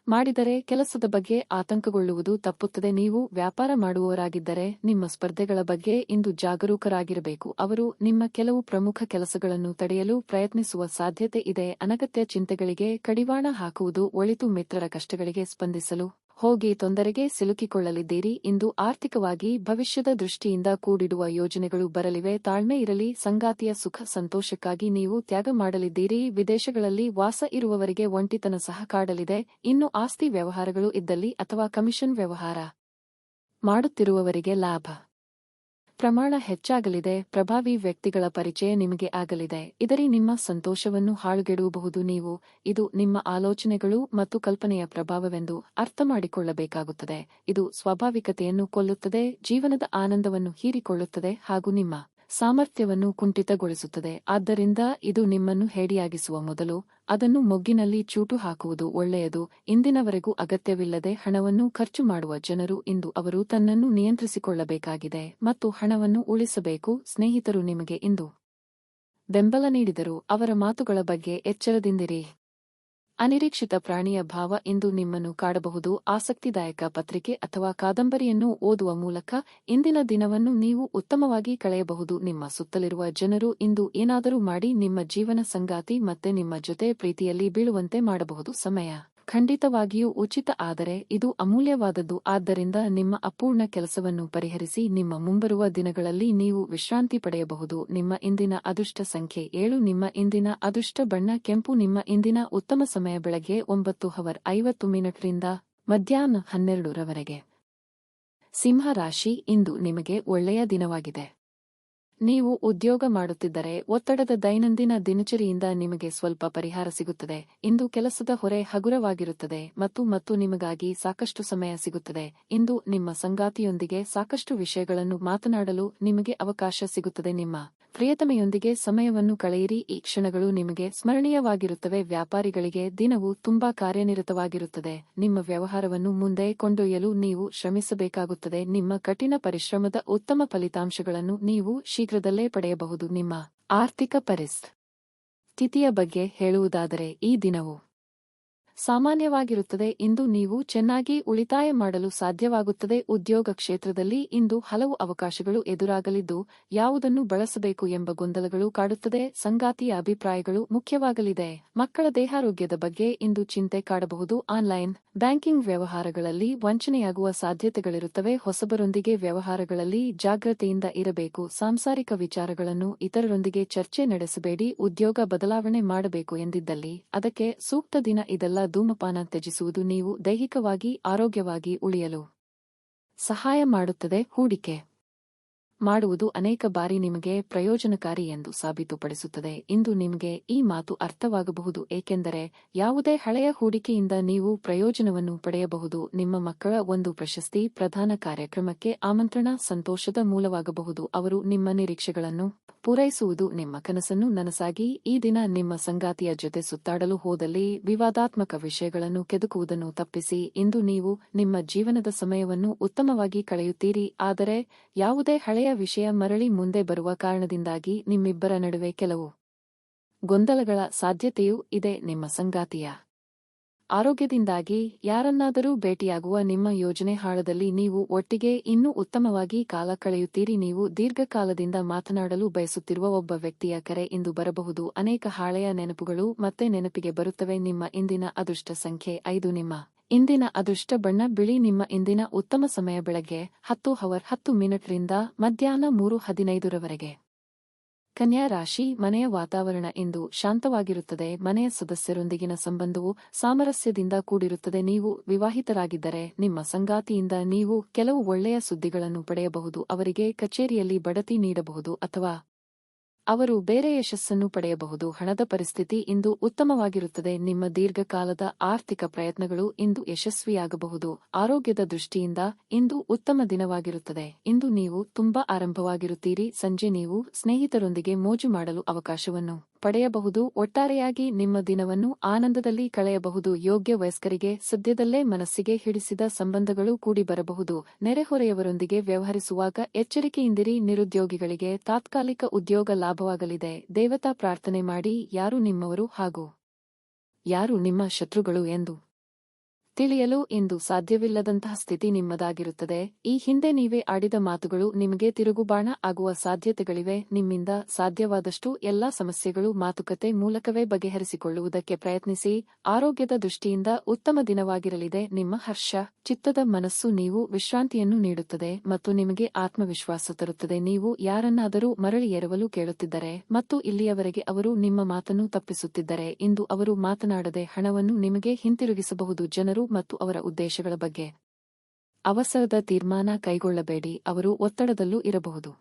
ಮಾಡಿದರೆ ಕೆಲಸದ ಬಗ್ಗೆ ಆತಂಕಗೊಳ್ಳುವುದು ತಪ್ಪುತ್ತದೆ. ನೀವು ವ್ಯಾಪಾರ ಮಾಡುವವರಾಗಿದ್ದರೆ ನಿಮ್ಮ ಸ್ಪರ್ಧೆಗಳ ಬಗ್ಗೆ ಇಂದು ಜಾಗರೂಕರಾಗಿರಬೇಕು. ಅವರು ನಿಮ್ಮ ಕೆಲವು ಪ್ರಮುಖ ಕೆಲಸಗಳನ್ನು ತಡೆಯಲು ಪ್ರಯತ್ನಿಸುವ ಸಾಧ್ಯತೆ ಇದೆ. ಅನಗತ್ಯ ಚಿಂತೆಗಳಿಗೆ ಕಡಿವಾಣ ಹಾಕುವುದು ಒಳಿತು. ಮಿತ್ರರ ಕಷ್ಟಗಳಿಗೆ ಸ್ಪಂದಿಸಲು ಹೋಗಿ ತೊಂದರೆಗೆ ಸಿಲುಕಿಕೊಳ್ಳಲಿದ್ದೀರಿ. ಇಂದು ಆರ್ಥಿಕವಾಗಿ ಭವಿಷ್ಯದ ದೃಷ್ಟಿಯಿಂದ ಕೂಡಿಡುವ ಯೋಜನೆಗಳು ಬರಲಿವೆ. ತಾಳ್ಮೆ ಇರಲಿ. ಸಂಗಾತಿಯ ಸುಖ ಸಂತೋಷಕ್ಕಾಗಿ ನೀವು ತ್ಯಾಗ ಮಾಡಲಿದ್ದೀರಿ. ವಿದೇಶಗಳಲ್ಲಿ ವಾಸ ಇರುವವರಿಗೆ ಒಂಟಿತನ ಸಹ ಕಾಡಲಿದೆ. ಇನ್ನು ಆಸ್ತಿ ವ್ಯವಹಾರಗಳು ಇದ್ದಲ್ಲಿ ಅಥವಾ ಕಮಿಷನ್ ವ್ಯವಹಾರ ಮಾಡುತ್ತಿರುವವರಿಗೆ ಲಾಭ ಪ್ರಮಾಣ ಹೆಚ್ಚಾಗಲಿದೆ. ಪ್ರಭಾವಿ ವ್ಯಕ್ತಿಗಳ ಪರಿಚಯ ನಿಮಗೆ ಆಗಲಿದೆ. ಇದರಿ ನಿಮ್ಮ ಸಂತೋಷವನ್ನು ಹಾಳುಗೆಡುವಬಹುದು. ನೀವು ಇದು ನಿಮ್ಮ ಆಲೋಚನೆಗಳು ಮತ್ತು ಕಲ್ಪನೆಯ ಪ್ರಭಾವವೆಂದು ಅರ್ಥಮಾಡಿಕೊಳ್ಳಬೇಕಾಗುತ್ತದೆ. ಇದು ಸ್ವಾಭಾವಿಕತೆಯನ್ನು ಕೊಲ್ಲುತ್ತದೆ, ಜೀವನದ ಆನಂದವನ್ನು ಹೀರಿಕೊಳ್ಳುತ್ತದೆ ಹಾಗೂ ನಿಮ್ಮ ಸಾಮರ್ಥ್ಯವನ್ನು ಕುಂಠಿತಗೊಳಿಸುತ್ತದೆ. ಆದ್ದರಿಂದ ಇದು ನಿಮ್ಮನ್ನು ಹೇಡಿಯಾಗಿಸುವ ಮೊದಲು ಅದನ್ನು ಮೊಗ್ಗಿನಲ್ಲಿ ಚೂಟು ಹಾಕುವುದು ಒಳ್ಳೆಯದು. ಇಂದಿನವರೆಗೂ ಅಗತ್ಯವಿಲ್ಲದೆ ಹಣವನ್ನು ಖರ್ಚು ಮಾಡುವ ಜನರು ಇಂದು ಅವರು ತನ್ನನ್ನು ನಿಯಂತ್ರಿಸಿಕೊಳ್ಳಬೇಕಾಗಿದೆ ಮತ್ತು ಹಣವನ್ನು ಉಳಿಸಬೇಕು. ಸ್ನೇಹಿತರು ನಿಮಗೆ ಇಂದು ಬೆಂಬಲ ನೀಡಿದರು. ಅವರ ಮಾತುಗಳ ಬಗ್ಗೆ ಎಚ್ಚರದಿಂದಿರಿ. ಅನಿರೀಕ್ಷಿತ ಪ್ರಾಣಿಯ ಭಾವ ಇಂದು ನಿಮ್ಮನ್ನು ಕಾಡಬಹುದು. ಆಸಕ್ತಿದಾಯಕ ಪತ್ರಿಕೆ ಅಥವಾ ಕಾದಂಬರಿಯನ್ನು ಓದುವ ಮೂಲಕ ಇಂದಿನ ದಿನವನ್ನು ನೀವು ಉತ್ತಮವಾಗಿ ಕಳೆಯಬಹುದು. ನಿಮ್ಮ ಸುತ್ತಲಿರುವ ಜನರು ಇಂದು ಏನಾದರೂ ಮಾಡಿ ನಿಮ್ಮ ಜೀವನ ಸಂಗಾತಿ ಮತ್ತೆ ನಿಮ್ಮ ಜೊತೆ ಪ್ರೀತಿಯಲ್ಲಿ ಬೀಳುವಂತೆ ಮಾಡಬಹುದು. ಸಮಯ ಖಂಡಿತವಾಗಿಯೂ ಉಚಿತ, ಆದರೆ ಇದು ಅಮೂಲ್ಯವಾದದ್ದು. ಆದ್ದರಿಂದ ನಿಮ್ಮ ಅಪೂರ್ಣ ಕೆಲಸವನ್ನು ಪರಿಹರಿಸಿ ನಿಮ್ಮ ಮುಂಬರುವ ದಿನಗಳಲ್ಲಿ ನೀವು ವಿಶ್ರಾಂತಿ ಪಡೆಯಬಹುದು. ನಿಮ್ಮ ಇಂದಿನ ಅದೃಷ್ಟ ಸಂಖ್ಯೆ 7. ನಿಮ್ಮ ಇಂದಿನ ಅದೃಷ್ಟ ಬಣ್ಣ ಕೆಂಪು. ನಿಮ್ಮ ಇಂದಿನ ಉತ್ತಮ ಸಮಯ ಬೆಳಗ್ಗೆ 9:50 ರಿಂದ ಮಧ್ಯಾಹ್ನ 12 ರವರೆಗೆ. ಸಿಂಹ ರಾಶಿ. ಇಂದು ನಿಮಗೆ ಒಳ್ಳೆಯ ದಿನವಾಗಿದೆ. ನೀವು ಉದ್ಯೋಗ ಮಾಡುತ್ತಿದ್ದರೆ ಒತ್ತಡದ ದೈನಂದಿನ ದಿನಚರಿಯಿಂದ ನಿಮಗೆ ಸ್ವಲ್ಪ ಪರಿಹಾರ ಸಿಗುತ್ತದೆ. ಇಂದು ಕೆಲಸದ ಹೊರೆ ಹಗುರವಾಗಿರುತ್ತದೆ ಮತ್ತು ನಿಮಗಾಗಿ ಸಾಕಷ್ಟು ಸಮಯ ಸಿಗುತ್ತದೆ. ಇಂದು ನಿಮ್ಮ ಸಂಗಾತಿಯೊಂದಿಗೆ ಸಾಕಷ್ಟು ವಿಷಯಗಳನ್ನು ಮಾತನಾಡಲು ನಿಮಗೆ ಅವಕಾಶ ಸಿಗುತ್ತದೆ. ನಿಮ್ಮ ಪ್ರಿಯತಮೆಯೊಂದಿಗೆ ಸಮಯವನ್ನು ಕಳೆಯಿರಿ. ಈ ಕ್ಷಣಗಳು ನಿಮಗೆ ಸ್ಮರಣೀಯವಾಗಿರುತ್ತವೆ. ವ್ಯಾಪಾರಿಗಳಿಗೆ ದಿನವು ತುಂಬಾ ಕಾರ್ಯನಿರತವಾಗಿರುತ್ತದೆ. ನಿಮ್ಮ ವ್ಯವಹಾರವನ್ನು ಮುಂದೆ ಕೊಂಡೊಯ್ಯಲು ನೀವು ಶ್ರಮಿಸಬೇಕಾಗುತ್ತದೆ. ನಿಮ್ಮ ಕಠಿಣ ಪರಿಶ್ರಮದ ಉತ್ತಮ ಫಲಿತಾಂಶಗಳನ್ನು ನೀವು ಶೀಘ್ರದಲ್ಲೇ ಪಡೆಯಬಹುದು. ನಿಮ್ಮ ಆರ್ಥಿಕ ಪರಿಸ್ಥಿತಿಯ ಬಗ್ಗೆ ಹೇಳುವುದಾದರೆ ಈ ದಿನವು ಸಾಮಾನ್ಯವಾಗಿರುತ್ತದೆ. ಇಂದು ನೀವು ಚೆನ್ನಾಗಿ ಉಳಿತಾಯ ಮಾಡಲು ಸಾಧ್ಯವಾಗುತ್ತದೆ. ಉದ್ಯೋಗ ಕ್ಷೇತ್ರದಲ್ಲಿ ಇಂದು ಹಲವು ಅವಕಾಶಗಳು ಎದುರಾಗಲಿದ್ದು ಯಾವುದನ್ನು ಬಳಸಬೇಕು ಎಂಬ ಗೊಂದಲಗಳು ಕಾಡುತ್ತದೆ. ಸಂಗಾತಿಯ ಅಭಿಪ್ರಾಯಗಳು ಮುಖ್ಯವಾಗಲಿದೆ. ಮಕ್ಕಳ ದೇಹಾರೋಗ್ಯದ ಬಗ್ಗೆ ಇಂದು ಚಿಂತೆ ಕಾಡಬಹುದು. ಆನ್ಲೈನ್ ಬ್ಯಾಂಕಿಂಗ್ ವ್ಯವಹಾರಗಳಲ್ಲಿ ವಂಚನೆಯಾಗುವ ಸಾಧ್ಯತೆಗಳಿರುತ್ತವೆ. ಹೊಸಬರೊಂದಿಗೆ ವ್ಯವಹಾರಗಳಲ್ಲಿ ಜಾಗ್ರತೆಯಿಂದ ಇರಬೇಕು. ಸಾಂಸಾರಿಕ ವಿಚಾರಗಳನ್ನು ಇತರರೊಂದಿಗೆ ಚರ್ಚೆ ನಡೆಸಬೇಡಿ. ಉದ್ಯೋಗ ಬದಲಾವಣೆ ಮಾಡಬೇಕು ಎಂದಿದ್ದಲ್ಲಿ ಅದಕ್ಕೆ ಸೂಕ್ತ ದಿನ ಇದಲ್ಲ. ಧೂಮಪಾನ ತ್ಯಜಿಸುವುದು ನೀವು ದೈಹಿಕವಾಗಿ ಆರೋಗ್ಯವಾಗಿ ಉಳಿಯಲು ಸಹಾಯ ಮಾಡುತ್ತದೆ. ಹೂಡಿಕೆ ಮಾಡುವುದು ಅನೇಕ ಬಾರಿ ನಿಮಗೆ ಪ್ರಯೋಜನಕಾರಿ ಎಂದು ಸಾಬೀತುಪಡಿಸುತ್ತದೆ. ಇಂದು ನಿಮಗೆ ಈ ಮಾತು ಅರ್ಥವಾಗಬಹುದು, ಏಕೆಂದರೆ ಯಾವುದೇ ಹಳೆಯ ಹೂಡಿಕೆಯಿಂದ ನೀವು ಪ್ರಯೋಜನವನ್ನು ಪಡೆಯಬಹುದು. ನಿಮ್ಮ ಮಕ್ಕಳ ಒಂದು ಪ್ರಶಸ್ತಿ ಪ್ರದಾನ ಕಾರ್ಯಕ್ರಮಕ್ಕೆ ಆಮಂತ್ರಣ ಸಂತೋಷದ ಮೂಲವಾಗಬಹುದು. ಅವರು ನಿಮ್ಮ ನಿರೀಕ್ಷೆಗಳನ್ನು ಪೂರೈಸುವುದು, ನಿಮ್ಮ ಕನಸನ್ನು ನನಸಾಗಿ ಈ ದಿನ ನಿಮ್ಮ ಸಂಗಾತಿಯ ಜೊತೆ ಸುತ್ತಾಡಲು ಹೋದಲ್ಲಿ ವಿವಾದಾತ್ಮಕ ವಿಷಯಗಳನ್ನು ಕೆದಕುವುದನ್ನು ತಪ್ಪಿಸಿ. ಇಂದು ನೀವು ನಿಮ್ಮ ಜೀವನದ ಸಮಯವನ್ನು ಉತ್ತಮವಾಗಿ ಕಳೆಯುತ್ತೀರಿ, ಆದರೆ ಯಾವುದೇ ಹಳೆಯ ವಿಷಯ ಮರಳಿ ಮುಂದೆ ಬರುವ ಕಾರಣದಿಂದಾಗಿ ನಿಮ್ಮಿಬ್ಬರ ನಡುವೆ ಕೆಲವು ಗೊಂದಲಗಳ ಸಾಧ್ಯತೆಯೂ ಇದೆ. ನಿಮ್ಮ ಸಂಗಾತಿಯ ಆರೋಗ್ಯದಿಂದಾಗಿ ಯಾರನ್ನಾದರೂ ಭೇಟಿಯಾಗುವ ನಿಮ್ಮ ಯೋಜನೆ ಹಾಳದಲ್ಲಿ ನೀವು ಒಟ್ಟಿಗೆ ಇನ್ನೂ ಉತ್ತಮವಾಗಿ ಕಾಲ ಕಳೆಯುತ್ತೀರಿ. ನೀವು ದೀರ್ಘಕಾಲದಿಂದ ಮಾತನಾಡಲು ಬಯಸುತ್ತಿರುವ ಒಬ್ಬ ವ್ಯಕ್ತಿಯ ಕರೆ ಇಂದು ಬರಬಹುದು. ಅನೇಕ ಹಳೆಯ ನೆನಪುಗಳು ಮತ್ತೆ ನೆನಪಿಗೆ ಬರುತ್ತವೆ. ನಿಮ್ಮ ಇಂದಿನ ಅದೃಷ್ಟ ಸಂಖ್ಯೆ 5. ನಿಮ್ಮ ಇಂದಿನ ಅದೃಷ್ಟ ಬಣ್ಣ ಬಿಳಿ. ನಿಮ್ಮ ಇಂದಿನ ಉತ್ತಮ ಸಮಯ ಬೆಳಗ್ಗೆ 10:10 ರಿಂದ ಮಧ್ಯಾಹ್ನ 3:15 ಕನ್ಯಾ ರಾಶಿ. ಮನೆಯ ವಾತಾವರಣ ಇಂದು ಶಾಂತವಾಗಿರುತ್ತದೆ. ಮನೆಯ ಸದಸ್ಯರೊಂದಿಗಿನ ಸಂಬಂಧವು ಸಾಮರಸ್ಯದಿಂದ ಕೂಡಿರುತ್ತದೆ. ನೀವು ವಿವಾಹಿತರಾಗಿದ್ದರೆ ನಿಮ್ಮ ಸಂಗಾತಿಯಿಂದ ನೀವು ಕೆಲವು ಒಳ್ಳೆಯ ಸುದ್ದಿಗಳನ್ನು ಪಡೆಯಬಹುದು. ಅವರಿಗೆ ಕಚೇರಿಯಲ್ಲಿ ಬಡ್ತಿ ನೀಡಬಹುದು ಅಥವಾ ಅವರು ಬೇರೆ ಯಶಸ್ಸನ್ನು ಪಡೆಯಬಹುದು. ಹಣದ ಪರಿಸ್ಥಿತಿ ಇಂದು ಉತ್ತಮವಾಗಿರುತ್ತದೆ. ನಿಮ್ಮ ದೀರ್ಘಕಾಲದ ಆರ್ಥಿಕ ಪ್ರಯತ್ನಗಳು ಇಂದು ಯಶಸ್ವಿಯಾಗಬಹುದು. ಆರೋಗ್ಯದ ದೃಷ್ಟಿಯಿಂದ ಇಂದು ಉತ್ತಮ ದಿನವಾಗಿರುತ್ತದೆ. ಇಂದು ನೀವು ತುಂಬಾ ಆರಂಭವಾಗಿರುತ್ತೀರಿ. ಸಂಜೆ ನೀವು ಸ್ನೇಹಿತರೊಂದಿಗೆ ಮೋಜು ಮಾಡಲು ಅವಕಾಶವನ್ನು ಪಡೆಯಬಹುದು. ಒಟ್ಟಾರೆಯಾಗಿ ನಿಮ್ಮ ದಿನವನ್ನು ಆನಂದದಲ್ಲಿ ಕಳೆಯಬಹುದು. ಯೋಗ್ಯ ವಯಸ್ಕರಿಗೆ ಸದ್ಯದಲ್ಲೇ ಮನಸ್ಸಿಗೆ ಹಿಡಿಸಿದ ಸಂಬಂಧಗಳು ಕೂಡಿ ಬರಬಹುದು. ನೆರೆಹೊರೆಯವರೊಂದಿಗೆ ವ್ಯವಹರಿಸುವಾಗ ಎಚ್ಚರಿಕೆಯಿಂದಿರಿ. ನಿರುದ್ಯೋಗಿಗಳಿಗೆ ತಾತ್ಕಾಲಿಕ ಉದ್ಯೋಗ ಲಾಭವಾಗಲಿದೆ. ದೇವತಾ ಪ್ರಾರ್ಥನೆ ಮಾಡಿ. ಯಾರು ನಿಮ್ಮವರು ಹಾಗೂ ಯಾರು ನಿಮ್ಮ ಶತ್ರುಗಳು ಎಂದು ತಿಳಿಯಲು ಇಂದು ಸಾಧ್ಯವಿಲ್ಲದಂತಹ ಸ್ಥಿತಿ ನಿಮ್ಮದಾಗಿರುತ್ತದೆ. ಈ ಹಿಂದೆ ನೀವೇ ಆಡಿದ ಮಾತುಗಳು ನಿಮಗೆ ತಿರುಗುಬಾಣ ಆಗುವ ಸಾಧ್ಯತೆಗಳಿವೆ. ನಿಮ್ಮಿಂದ ಸಾಧ್ಯವಾದಷ್ಟು ಎಲ್ಲಾ ಸಮಸ್ಯೆಗಳು ಮಾತುಕತೆ ಮೂಲಕವೇ ಬಗೆಹರಿಸಿಕೊಳ್ಳುವುದಕ್ಕೆ ಪ್ರಯತ್ನಿಸಿ. ಆರೋಗ್ಯದ ದೃಷ್ಟಿಯಿಂದ ಉತ್ತಮ ದಿನವಾಗಿರಲಿದೆ. ನಿಮ್ಮ ಹರ್ಷ ಚಿತ್ತದ ಮನಸ್ಸು ನೀವು ವಿಶ್ರಾಂತಿಯನ್ನು ನೀಡುತ್ತದೆ ಮತ್ತು ನಿಮಗೆ ಆತ್ಮವಿಶ್ವಾಸ ತರುತ್ತದೆ. ನೀವು ಯಾರನ್ನಾದರೂ ಮರಳಿ ಎರವಲು ಕೇಳುತ್ತಿದ್ದರೆ ಮತ್ತು ಇಲ್ಲಿಯವರೆಗೆ ಅವರು ನಿಮ್ಮ ಮಾತನ್ನು ತಪ್ಪಿಸುತ್ತಿದ್ದರೆ ಇಂದು ಅವರು ಮಾತನಾಡದೆ ಹಣವನ್ನು ನಿಮಗೆ ಹಿಂತಿರುಗಿಸಬಹುದು. ಜನರು ಮತ್ತು ಅವರ ಉದ್ದೇಶಗಳ ಬಗ್ಗೆ ಅವಸರದ ತೀರ್ಮಾನ ಕೈಗೊಳ್ಳಬೇಡಿ. ಅವರು ಒತ್ತಡದಲ್ಲೂ ಇರಬಹುದು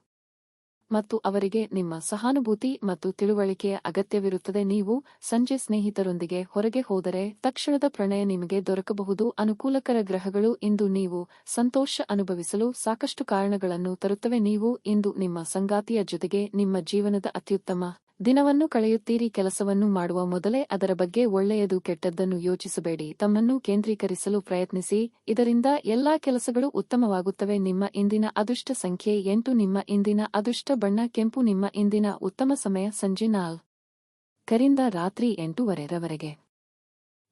ಮತ್ತು ಅವರಿಗೆ ನಿಮ್ಮ ಸಹಾನುಭೂತಿ ಮತ್ತು ತಿಳುವಳಿಕೆಯ ಅಗತ್ಯವಿರುತ್ತದೆ. ನೀವು ಸಂಜೆ ಸ್ನೇಹಿತರೊಂದಿಗೆ ಹೊರಗೆ ಹೋದರೆ ತಕ್ಷಣದ ಪ್ರಣಯ ನಿಮಗೆ ದೊರಕಬಹುದು. ಅನುಕೂಲಕರ ಗ್ರಹಗಳು ಇಂದು ನೀವು ಸಂತೋಷ ಅನುಭವಿಸಲು ಸಾಕಷ್ಟು ಕಾರಣಗಳನ್ನು ತರುತ್ತವೆ. ನೀವು ಇಂದು ನಿಮ್ಮ ಸಂಗಾತಿಯ ಜೊತೆಗೆ ನಿಮ್ಮ ಜೀವನದ ಅತ್ಯುತ್ತಮ ದಿನವನ್ನು ಕಳೆಯುತ್ತೀರಿ. ಕೆಲಸವನ್ನು ಮಾಡುವ ಮೊದಲೇ ಅದರ ಬಗ್ಗೆ ಒಳ್ಳೆಯದು ಕೆಟ್ಟದ್ದನ್ನು ಯೋಚಿಸಬೇಡಿ. ತಮ್ಮನ್ನು ಕೇಂದ್ರೀಕರಿಸಲು ಪ್ರಯತ್ನಿಸಿ. ಇದರಿಂದ ಎಲ್ಲಾ ಕೆಲಸಗಳು ಉತ್ತಮವಾಗುತ್ತವೆ. ನಿಮ್ಮ ಇಂದಿನ ಅದೃಷ್ಟ ಸಂಖ್ಯೆ 8. ನಿಮ್ಮ ಇಂದಿನ ಅದೃಷ್ಟ ಬಣ್ಣ ಕೆಂಪು. ನಿಮ್ಮ ಇಂದಿನ ಉತ್ತಮ ಸಮಯ ಸಂಜೆ 4 ರಿಂದ ರಾತ್ರಿ 8:00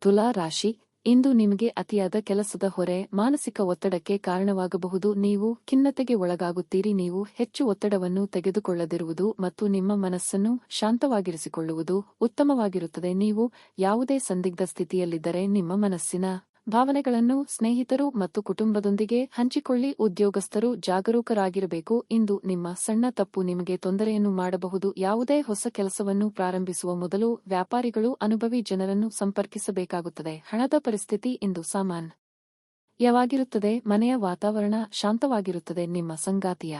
ತುಲಾ ರಾಶಿ. ಇಂದು ನಿಮಗೆ ಅತಿಯಾದ ಕೆಲಸದ ಹೊರೆ ಮಾನಸಿಕ ಒತ್ತಡಕ್ಕೆ ಕಾರಣವಾಗಬಹುದು. ನೀವು ಖಿನ್ನತೆಗೆ ಒಳಗಾಗುತ್ತೀರಿ. ನೀವು ಹೆಚ್ಚು ಒತ್ತಡವನ್ನು ತೆಗೆದುಕೊಳ್ಳದಿರುವುದು ಮತ್ತು ನಿಮ್ಮ ಮನಸ್ಸನ್ನು ಶಾಂತವಾಗಿರಿಸಿಕೊಳ್ಳುವುದು ಉತ್ತಮವಾಗಿರುತ್ತದೆ. ನೀವು ಯಾವುದೇ ಸಂದಿಗ್ಧ ಸ್ಥಿತಿಯಲ್ಲಿದ್ದರೆ ನಿಮ್ಮ ಮನಸ್ಸಿನ ಭಾವನೆಗಳನ್ನು ಸ್ನೇಹಿತರು ಮತ್ತು ಕುಟುಂಬದೊಂದಿಗೆ ಹಂಚಿಕೊಳ್ಳಿ. ಉದ್ಯೋಗಸ್ಥರು ಜಾಗರೂಕರಾಗಿರಬೇಕು. ಇಂದು ನಿಮ್ಮ ಸಣ್ಣ ತಪ್ಪು ನಿಮಗೆ ತೊಂದರೆಯನ್ನು ಮಾಡಬಹುದು. ಯಾವುದೇ ಹೊಸ ಕೆಲಸವನ್ನು ಪ್ರಾರಂಭಿಸುವ ಮೊದಲು ವ್ಯಾಪಾರಿಗಳು ಅನುಭವಿ ಜನರನ್ನು ಸಂಪರ್ಕಿಸಬೇಕಾಗುತ್ತದೆ. ಹಣದ ಪರಿಸ್ಥಿತಿ ಇಂದು ಸಾಮಾನ್ಯವಾಗಿರುತ್ತದೆ. ಮನೆಯ ವಾತಾವರಣ ಶಾಂತವಾಗಿರುತ್ತದೆ. ನಿಮ್ಮ ಸಂಗಾತಿಯ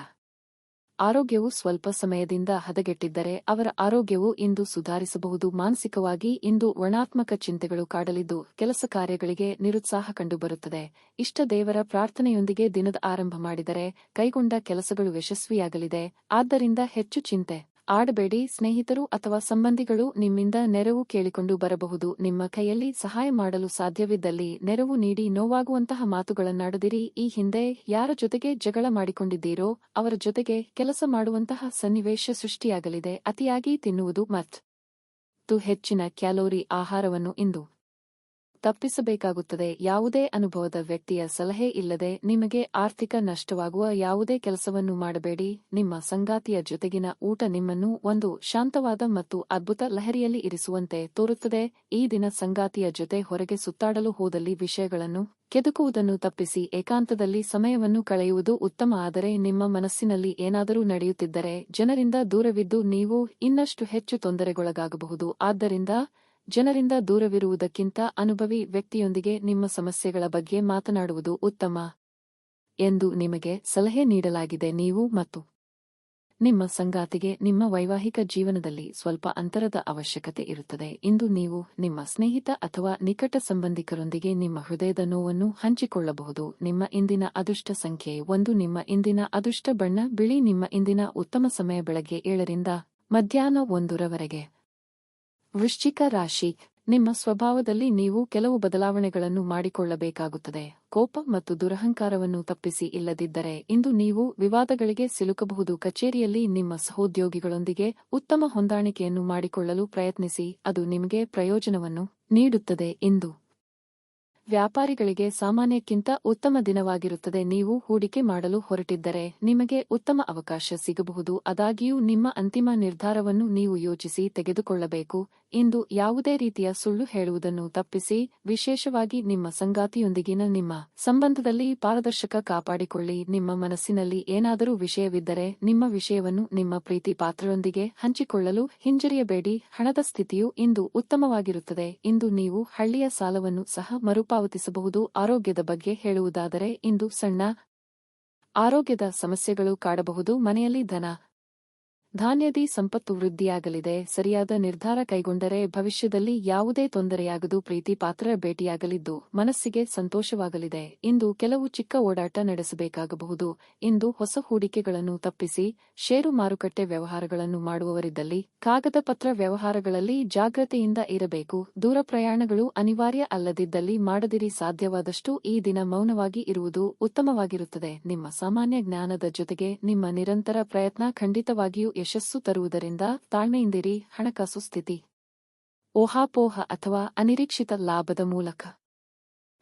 ಆರೋಗ್ಯವು ಸ್ವಲ್ಪ ಸಮಯದಿಂದ ಹದಗೆಟ್ಟಿದ್ದರೆ ಅವರ ಆರೋಗ್ಯವು ಇಂದು ಸುಧಾರಿಸಬಹುದು. ಮಾನಸಿಕವಾಗಿ ಇಂದು ಋಣಾತ್ಮಕ ಚಿಂತೆಗಳು ಕಾಡಲಿದ್ದು ಕೆಲಸ ಕಾರ್ಯಗಳಿಗೆ ನಿರುತ್ಸಾಹ ಕಂಡುಬರುತ್ತದೆ. ಇಷ್ಟ ದೇವರ ಪ್ರಾರ್ಥನೆಯೊಂದಿಗೆ ದಿನದ ಆರಂಭ ಮಾಡಿದರೆ ಕೈಗೊಂಡ ಕೆಲಸಗಳು ಯಶಸ್ವಿಯಾಗಲಿದೆ. ಆದ್ದರಿಂದ ಹೆಚ್ಚು ಚಿಂತೆ ಆಡಬೇಡಿ. ಸ್ನೇಹಿತರು ಅಥವಾ ಸಂಬಂಧಿಗಳು ನಿಮ್ಮಿಂದ ನೆರವು ಕೇಳಿಕೊಂಡು ಬರಬಹುದು. ನಿಮ್ಮ ಕೈಯಲ್ಲಿ ಸಹಾಯ ಮಾಡಲು ಸಾಧ್ಯವಿದ್ದಲ್ಲಿ ನೆರವು ನೀಡಿ. ನೋವಾಗುವಂತಹ ಮಾತುಗಳನ್ನಾಡದಿರಿ. ಈ ಹಿಂದೆ ಯಾರ ಜೊತೆಗೆ ಜಗಳ ಮಾಡಿಕೊಂಡಿದ್ದೀರೋ ಅವರ ಜೊತೆಗೆ ಕೆಲಸ ಮಾಡುವಂತಹ ಸನ್ನಿವೇಶ ಸೃಷ್ಟಿಯಾಗಲಿದೆ. ಅತಿಯಾಗಿ ತಿನ್ನುವುದು ಮತ್ತು ಹೆಚ್ಚಿನ ಕ್ಯಾಲೋರಿ ಆಹಾರವನ್ನು ಇಂದು ತಪ್ಪಿಸಬೇಕಾಗುತ್ತದೆ. ಯಾವುದೇ ಅನುಭವದ ವ್ಯಕ್ತಿಯ ಸಲಹೆ ಇಲ್ಲದೆ ನಿಮಗೆ ಆರ್ಥಿಕ ನಷ್ಟವಾಗುವ ಯಾವುದೇ ಕೆಲಸವನ್ನು ಮಾಡಬೇಡಿ. ನಿಮ್ಮ ಸಂಗಾತಿಯ ಜೊತೆಗಿನ ಊಟ ನಿಮ್ಮನ್ನು ಒಂದು ಶಾಂತವಾದ ಮತ್ತು ಅದ್ಭುತ ಲಹರಿಯಲ್ಲಿ ಇರಿಸುವಂತೆ ತೋರುತ್ತದೆ. ಈ ದಿನ ಸಂಗಾತಿಯ ಜೊತೆ ಹೊರಗೆ ಸುತ್ತಾಡಲು ಹೋದಲ್ಲಿ ವಿಷಯಗಳನ್ನು ಕೆದಕುವುದನ್ನು ತಪ್ಪಿಸಿ ಏಕಾಂತದಲ್ಲಿ ಸಮಯವನ್ನು ಕಳೆಯುವುದು ಉತ್ತಮ. ಆದರೆ ನಿಮ್ಮ ಮನಸ್ಸಿನಲ್ಲಿ ಏನಾದರೂ ನಡೆಯುತ್ತಿದ್ದರೆ ಜನರಿಂದ ದೂರವಿದ್ದು ನೀವು ಇನ್ನಷ್ಟು ಹೆಚ್ಚು ತೊಂದರೆಗೊಳಗಾಗಬಹುದು. ಆದ್ದರಿಂದ ಜನರಿಂದ ದೂರವಿರುವುದಕ್ಕಿಂತ ಅನುಭವಿ ವ್ಯಕ್ತಿಯೊಂದಿಗೆ ನಿಮ್ಮ ಸಮಸ್ಯೆಗಳ ಬಗ್ಗೆ ಮಾತನಾಡುವುದು ಉತ್ತಮ. ಎಂದು ನಿಮಗೆ ಸಲಹೆ ನೀಡಲಾಗಿದೆ. ನೀವು ಮತ್ತು ನಿಮ್ಮ ಸಂಗಾತಿಗೆ ನಿಮ್ಮ ವೈವಾಹಿಕ ಜೀವನದಲ್ಲಿ ಸ್ವಲ್ಪ ಅಂತರದ ಅವಶ್ಯಕತೆ ಇರುತ್ತದೆ. ಇಂದು ನೀವು ನಿಮ್ಮ ಸ್ನೇಹಿತ ಅಥವಾ ನಿಕಟ ಸಂಬಂಧಿಕರೊಂದಿಗೆ ನಿಮ್ಮ ಹೃದಯದ ನೋವನ್ನು ಹಂಚಿಕೊಳ್ಳಬಹುದು. ನಿಮ್ಮ ಇಂದಿನ ಅದೃಷ್ಟ ಸಂಖ್ಯೆ 1. ನಿಮ್ಮ ಇಂದಿನ ಅದೃಷ್ಟ ಬಣ್ಣ ಬಿಳಿ. ನಿಮ್ಮ ಇಂದಿನ ಉತ್ತಮ ಸಮಯ ಬೆಳಗ್ಗೆ 7 ರಿಂದ ಮಧ್ಯಾಹ್ನ 1 ರವರೆಗೆ. ವೃಶ್ಚಿಕ ರಾಶಿ. ನಿಮ್ಮ ಸ್ವಭಾವದಲ್ಲಿ ನೀವು ಕೆಲವು ಬದಲಾವಣೆಗಳನ್ನು ಮಾಡಿಕೊಳ್ಳಬೇಕಾಗುತ್ತದೆ. ಕೋಪ ಮತ್ತು ದುರಹಂಕಾರವನ್ನು ತಪ್ಪಿಸಿ, ಇಲ್ಲದಿದ್ದರೆ ಇಂದು ನೀವು ವಿವಾದಗಳಿಗೆ ಸಿಲುಕಬಹುದು. ಕಚೇರಿಯಲ್ಲಿ ನಿಮ್ಮ ಸಹೋದ್ಯೋಗಿಗಳೊಂದಿಗೆ ಉತ್ತಮ ಹೊಂದಾಣಿಕೆಯನ್ನು ಮಾಡಿಕೊಳ್ಳಲು ಪ್ರಯತ್ನಿಸಿ, ಅದು ನಿಮಗೆ ಪ್ರಯೋಜನವನ್ನು ನೀಡುತ್ತದೆ. ಇಂದು ವ್ಯಾಪಾರಿಗಳಿಗೆ ಸಾಮಾನ್ಯಕ್ಕಿಂತ ಉತ್ತಮ ದಿನವಾಗಿರುತ್ತದೆ. ನೀವು ಹೂಡಿಕೆ ಮಾಡಲು ಹೊರಟಿದ್ದರೆ ನಿಮಗೆ ಉತ್ತಮ ಅವಕಾಶ ಸಿಗಬಹುದು. ಆದಾಗ್ಯೂ ನಿಮ್ಮ ಅಂತಿಮ ನಿರ್ಧಾರವನ್ನು ನೀವು ಯೋಚಿಸಿ ತೆಗೆದುಕೊಳ್ಳಬೇಕು. ಇಂದು ಯಾವುದೇ ರೀತಿಯ ಸುಳ್ಳು ಹೇಳುವುದನ್ನು ತಪ್ಪಿಸಿ, ವಿಶೇಷವಾಗಿ ನಿಮ್ಮ ಸಂಗಾತಿಯೊಂದಿಗಿನ ನಿಮ್ಮ ಸಂಬಂಧದಲ್ಲಿ ಪಾರದರ್ಶಕ ಕಾಪಾಡಿಕೊಳ್ಳಿ. ನಿಮ್ಮ ಮನಸ್ಸಿನಲ್ಲಿ ಏನಾದರೂ ವಿಷಯವಿದ್ದರೆ ನಿಮ್ಮ ವಿಷಯವನ್ನು ನಿಮ್ಮ ಪ್ರೀತಿ ಪಾತ್ರರೊಂದಿಗೆ ಹಂಚಿಕೊಳ್ಳಲು ಹಿಂಜರಿಯಬೇಡಿ. ಹಣದ ಸ್ಥಿತಿಯು ಇಂದು ಉತ್ತಮವಾಗಿರುತ್ತದೆ. ಇಂದು ನೀವು ಹಳ್ಳಿಯ ಸಾಲವನ್ನು ಸಹ ಮರುಪಾವತಿಸಬಹುದು. ಆರೋಗ್ಯದ ಬಗ್ಗೆ ಹೇಳುವುದಾದರೆ ಇಂದು ಸಣ್ಣ ಆರೋಗ್ಯದ ಸಮಸ್ಯೆಗಳು ಕಾಡಬಹುದು. ಮನೆಯಲ್ಲಿ ಧಾನ್ಯದಿ ಸಂಪತ್ತು ವೃದ್ಧಿಯಾಗಲಿದೆ. ಸರಿಯಾದ ನಿರ್ಧಾರ ಕೈಗೊಂಡರೆ ಭವಿಷ್ಯದಲ್ಲಿ ಯಾವುದೇ ತೊಂದರೆಯಾಗದು. ಪ್ರೀತಿ ಪಾತ್ರರ ಭೇಟಿಯಾಗಲಿದ್ದು ಮನಸ್ಸಿಗೆ ಸಂತೋಷವಾಗಲಿದೆ. ಇಂದು ಕೆಲವು ಚಿಕ್ಕ ಓಡಾಟ ನಡೆಸಬೇಕಾಗಬಹುದು. ಇಂದು ಹೊಸ ಹೂಡಿಕೆಗಳನ್ನು ತಪ್ಪಿಸಿ, ಷೇರು ಮಾರುಕಟ್ಟೆ ವ್ಯವಹಾರಗಳನ್ನು ಮಾಡುವವರಿದ್ದಲ್ಲಿ ಕಾಗದ ಪತ್ರ ವ್ಯವಹಾರಗಳಲ್ಲಿ ಜಾಗ್ರತೆಯಿಂದ ಇರಬೇಕು. ದೂರ ಪ್ರಯಾಣಗಳು ಅನಿವಾರ್ಯ ಅಲ್ಲದಿದ್ದಲ್ಲಿ ಮಾಡದಿರಿ. ಸಾಧ್ಯವಾದಷ್ಟು ಈ ದಿನ ಮೌನವಾಗಿ ಇರುವುದು ಉತ್ತಮವಾಗಿರುತ್ತದೆ. ನಿಮ್ಮ ಸಾಮಾನ್ಯ ಜ್ಞಾನದ ಜೊತೆಗೆ ನಿಮ್ಮ ನಿರಂತರ ಪ್ರಯತ್ನ ಖಂಡಿತವಾಗಿಯೂ ಯಶಸ್ಸು ತರುವುದರಿಂದ ತಾಳ್ಮೆಯಿಂದಿರಿ. ಹಣಕಾಸು ಸ್ಥಿತಿ ಊಹಾಪೋಹ ಅಥವಾ ಅನಿರೀಕ್ಷಿತ ಲಾಭದ ಮೂಲಕ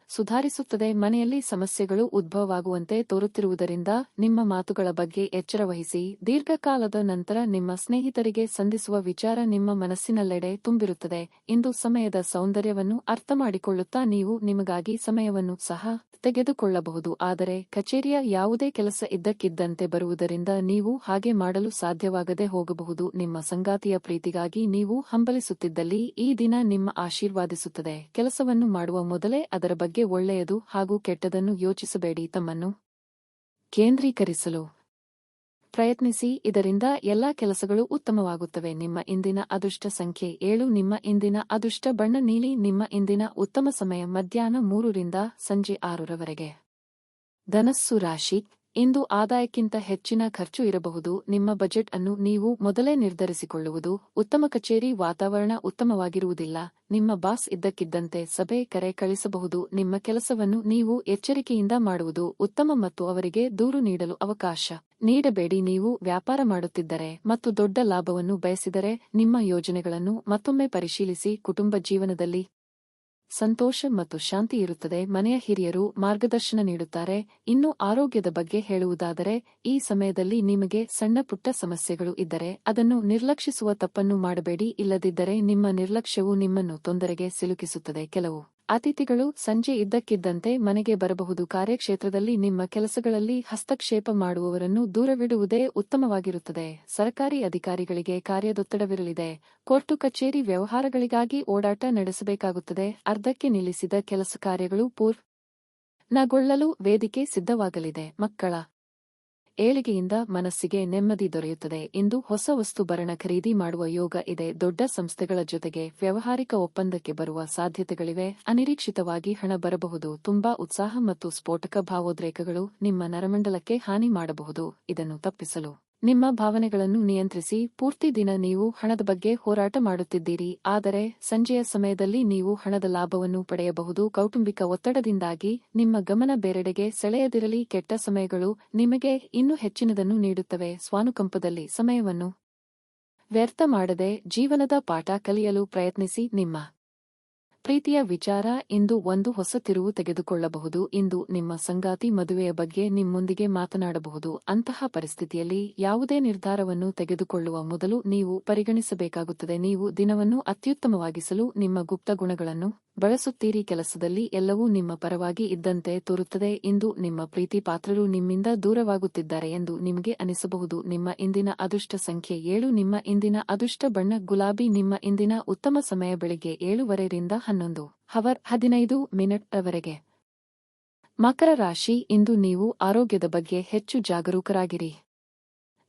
ಸುಧಾರಿಸುತ್ತದೆ. ಮನೆಯಲ್ಲಿ ಸಮಸ್ಯೆಗಳು ಉದ್ಭವವಾಗುವಂತೆ ತೋರುತ್ತಿರುವುದರಿಂದ ನಿಮ್ಮ ಮಾತುಗಳ ಬಗ್ಗೆ ಎಚ್ಚರ ವಹಿಸಿ. ದೀರ್ಘಕಾಲದ ನಂತರ ನಿಮ್ಮ ಸ್ನೇಹಿತರಿಗೆ ಸಂಧಿಸುವ ವಿಚಾರ ನಿಮ್ಮ ಮನಸ್ಸಿನಲ್ಲೆಡೆ ತುಂಬಿರುತ್ತದೆ. ಇಂದು ಸಮಯದ ಸೌಂದರ್ಯವನ್ನು ಅರ್ಥಮಾಡಿಕೊಳ್ಳುತ್ತಾ ನೀವು ನಿಮಗಾಗಿ ಸಮಯವನ್ನು ಸಹ ತೆಗೆದುಕೊಳ್ಳಬಹುದು. ಆದರೆ ಕಚೇರಿಯ ಯಾವುದೇ ಕೆಲಸ ಇದ್ದಕ್ಕಿದ್ದಂತೆ ಬರುವುದರಿಂದ ನೀವು ಹಾಗೆ ಮಾಡಲು ಸಾಧ್ಯವಾಗದೆ ಹೋಗಬಹುದು. ನಿಮ್ಮ ಸಂಗಾತಿಯ ಪ್ರೀತಿಗಾಗಿ ನೀವು ಹಂಬಲಿಸುತ್ತಿದ್ದಲ್ಲಿ ಈ ದಿನ ನಿಮ್ಮ ಆಶೀರ್ವಾದಿಸುತ್ತದೆ. ಕೆಲಸವನ್ನು ಮಾಡುವ ಮೊದಲೇ ಅದರ ಬಗ್ಗೆ ಒಳ್ಳೆಯದು ಹಾಗೂ ಕೆಟ್ಟದನ್ನು ಯೋಚಿಸಬೇಡಿ. ತಮ್ಮನ್ನು ಕೇಂದ್ರೀಕರಿಸಲು ಪ್ರಯತ್ನಿಸಿ. ಇದರಿಂದ ಎಲ್ಲಾ ಕೆಲಸಗಳು ಉತ್ತಮವಾಗುತ್ತವೆ. ನಿಮ್ಮ ಇಂದಿನ ಅದೃಷ್ಟ ಸಂಖ್ಯೆ 7. ನಿಮ್ಮ ಇಂದಿನ ಅದೃಷ್ಟ ಬಣ್ಣ ನೀಲಿ. ನಿಮ್ಮ ಇಂದಿನ ಉತ್ತಮ ಸಮಯ ಮಧ್ಯಾಹ್ನ 3 ರಿಂದ ಸಂಜೆ 6 ರವರೆಗೆ. ಧನಸ್ಸು ರಾಶಿ. ಇಂದು ಆದಾಯಕ್ಕಿಂತ ಹೆಚ್ಚಿನ ಖರ್ಚು ಇರಬಹುದು. ನಿಮ್ಮ ಬಜೆಟ್ ಅನ್ನು ನೀವು ಮೊದಲೇ ನಿರ್ಧರಿಸಿಕೊಳ್ಳುವುದು ಉತ್ತಮ. ಕಚೇರಿ ವಾತಾವರಣ ಉತ್ತಮವಾಗಿರುವುದಿಲ್ಲ. ನಿಮ್ಮ ಬಾಸ್ ಇದ್ದಕ್ಕಿದ್ದಂತೆ ಸಭೆ ಕರೆ ಕಳಿಸಬಹುದು. ನಿಮ್ಮ ಕೆಲಸವನ್ನು ನೀವು ಎಚ್ಚರಿಕೆಯಿಂದ ಮಾಡುವುದು ಉತ್ತಮ ಮತ್ತು ಅವರಿಗೆ ದೂರು ನೀಡಲು ಅವಕಾಶ ನೀಡಬೇಡಿ. ನೀವು ವ್ಯಾಪಾರ ಮಾಡುತ್ತಿದ್ದರೆ ಮತ್ತು ದೊಡ್ಡ ಲಾಭವನ್ನು ಬಯಸಿದರೆ ನಿಮ್ಮ ಯೋಜನೆಗಳನ್ನು ಮತ್ತೊಮ್ಮೆ ಪರಿಶೀಲಿಸಿ. ಕುಟುಂಬ ಜೀವನದಲ್ಲಿ ಸಂತೋಷ ಮತ್ತು ಶಾಂತಿ ಇರುತ್ತದೆ. ಮನೆಯ ಹಿರಿಯರು ಮಾರ್ಗದರ್ಶನ ನೀಡುತ್ತಾರೆ. ಇನ್ನು ಆರೋಗ್ಯದ ಬಗ್ಗೆ ಹೇಳುವುದಾದರೆ ಈ ಸಮಯದಲ್ಲಿ ನಿಮಗೆ ಸಣ್ಣ ಪುಟ್ಟ ಸಮಸ್ಯೆಗಳು ಇದ್ದರೆ ಅದನ್ನು ನಿರ್ಲಕ್ಷಿಸುವ ತಪ್ಪನ್ನು ಮಾಡಬೇಡಿ. ಇಲ್ಲದಿದ್ದರೆ ನಿಮ್ಮ ನಿರ್ಲಕ್ಷ್ಯವು ನಿಮ್ಮನ್ನು ತೊಂದರೆಗೆ ಸಿಲುಕಿಸುತ್ತದೆ. ಕೆಲವು ಅತಿಥಿಗಳು ಸಂಜೆ ಇದ್ದಕ್ಕಿದ್ದಂತೆ ಮನೆಗೆ ಬರಬಹುದು. ಕಾರ್ಯಕ್ಷೇತ್ರದಲ್ಲಿ ನಿಮ್ಮ ಕೆಲಸಗಳಲ್ಲಿ ಹಸ್ತಕ್ಷೇಪ ಮಾಡುವವರನ್ನು ದೂರವಿಡುವುದೇ ಉತ್ತಮವಾಗಿರುತ್ತದೆ. ಸರ್ಕಾರಿ ಅಧಿಕಾರಿಗಳಿಗೆ ಕಾರ್ಯದೊತ್ತಡವಿರಲಿದೆ. ಕೋರ್ಟು ಕಚೇರಿ ವ್ಯವಹಾರಗಳಿಗಾಗಿ ಓಡಾಟ ನಡೆಸಬೇಕಾಗುತ್ತದೆ. ಅರ್ಧಕ್ಕೆ ನಿಲ್ಲಿಸಿದ ಕೆಲಸ ಕಾರ್ಯಗಳು ಪೂರ್ಣಗೊಳ್ಳಲು ವೇದಿಕೆ ಸಿದ್ಧವಾಗಲಿದೆ. ಮಕ್ಕಳ ಏಳಿಗೆಯಿಂದ ಮನಸ್ಸಿಗೆ ನೆಮ್ಮದಿ ದೊರೆಯುತ್ತದೆ. ಇಂದು ಹೊಸ ವಸ್ತು ಭರಣ ಖರೀದಿ ಮಾಡುವ ಯೋಗ ಇದೆ. ದೊಡ್ಡ ಸಂಸ್ಥೆಗಳ ಜೊತೆಗೆ ವ್ಯಾವಹಾರಿಕ ಒಪ್ಪಂದಕ್ಕೆ ಬರುವ ಸಾಧ್ಯತೆಗಳಿವೆ. ಅನಿರೀಕ್ಷಿತವಾಗಿ ಹಣ ಬರಬಹುದು. ತುಂಬಾ ಉತ್ಸಾಹ ಮತ್ತು ಸ್ಫೋಟಕ ಭಾವೋದ್ರೇಕಗಳು ನಿಮ್ಮ ನರಮಂಡಲಕ್ಕೆ ಹಾನಿ ಮಾಡಬಹುದು. ಇದನ್ನು ತಪ್ಪಿಸಲು ನಿಮ್ಮ ಭಾವನೆಗಳನ್ನು ನಿಯಂತ್ರಿಸಿ. ಪೂರ್ತಿ ದಿನ ನೀವು ಹಣದ ಬಗ್ಗೆ ಹೋರಾಟ ಮಾಡುತ್ತಿದ್ದೀರಿ, ಆದರೆ ಸಂಜೆಯ ಸಮಯದಲ್ಲಿ ನೀವು ಹಣದ ಲಾಭವನ್ನು ಪಡೆಯಬಹುದು. ಕೌಟುಂಬಿಕ ಒತ್ತಡದಿಂದಾಗಿ ನಿಮ್ಮ ಗಮನ ಬೇರೆಡೆಗೆ ಸೆಳೆಯದಿರಲಿ. ಕೆಟ್ಟ ಸಮಯಗಳು ನಿಮಗೆ ಇನ್ನೂ ಹೆಚ್ಚಿನದನ್ನು ನೀಡುತ್ತವೆ. ಸ್ವಾನುಕಂಪದಲ್ಲಿ ಸಮಯವನ್ನು ವ್ಯರ್ಥ ಮಾಡದೆ ಜೀವನದ ಪಾಠ ಕಲಿಯಲು ಪ್ರಯತ್ನಿಸಿ. ನಿಮ್ಮ ಪ್ರೀತಿಯ ವಿಚಾರ ಇಂದು ಒಂದು ಹೊಸ ತಿರುವು ತೆಗೆದುಕೊಳ್ಳಬಹುದು. ಇಂದು ನಿಮ್ಮ ಸಂಗಾತಿ ಮದುವೆಯ ಬಗ್ಗೆ ನಿಮ್ಮೊಂದಿಗೆ ಮಾತನಾಡಬಹುದು. ಅಂತಹ ಪರಿಸ್ಥಿತಿಯಲ್ಲಿ ಯಾವುದೇ ನಿರ್ಧಾರವನ್ನು ತೆಗೆದುಕೊಳ್ಳುವ ಮೊದಲು ನೀವು ಪರಿಗಣಿಸಬೇಕಾಗುತ್ತದೆ. ನೀವು ದಿನವನ್ನು ಅತ್ಯುತ್ತಮವಾಗಿಸಲು ನಿಮ್ಮ ಗುಪ್ತ ಗುಣಗಳನ್ನು ಬಳಸುತ್ತೀರಿ. ಕೆಲಸದಲ್ಲಿ ಎಲ್ಲವೂ ನಿಮ್ಮ ಪರವಾಗಿ ಇದ್ದಂತೆ ತೋರುತ್ತದೆ. ಇಂದು ನಿಮ್ಮ ಪ್ರೀತಿ ಪಾತ್ರರು ನಿಮ್ಮಿಂದ ದೂರವಾಗುತ್ತಿದ್ದಾರೆ ಎಂದು ನಿಮಗೆ ಅನಿಸಬಹುದು. ನಿಮ್ಮ ಇಂದಿನ ಅದೃಷ್ಟ ಸಂಖ್ಯೆ 7. ನಿಮ್ಮ ಇಂದಿನ ಅದೃಷ್ಟ ಬಣ್ಣ ಗುಲಾಬಿ. ನಿಮ್ಮ ಇಂದಿನ ಉತ್ತಮ ಸಮಯ ಬೆಳಿಗ್ಗೆ 7:15 ರಿಂದ 11:15 ರವರೆಗೆ. ಮಕರ ರಾಶಿ, ಇಂದು ನೀವು ಆರೋಗ್ಯದ ಬಗ್ಗೆ ಹೆಚ್ಚು ಜಾಗರೂಕರಾಗಿರಿ.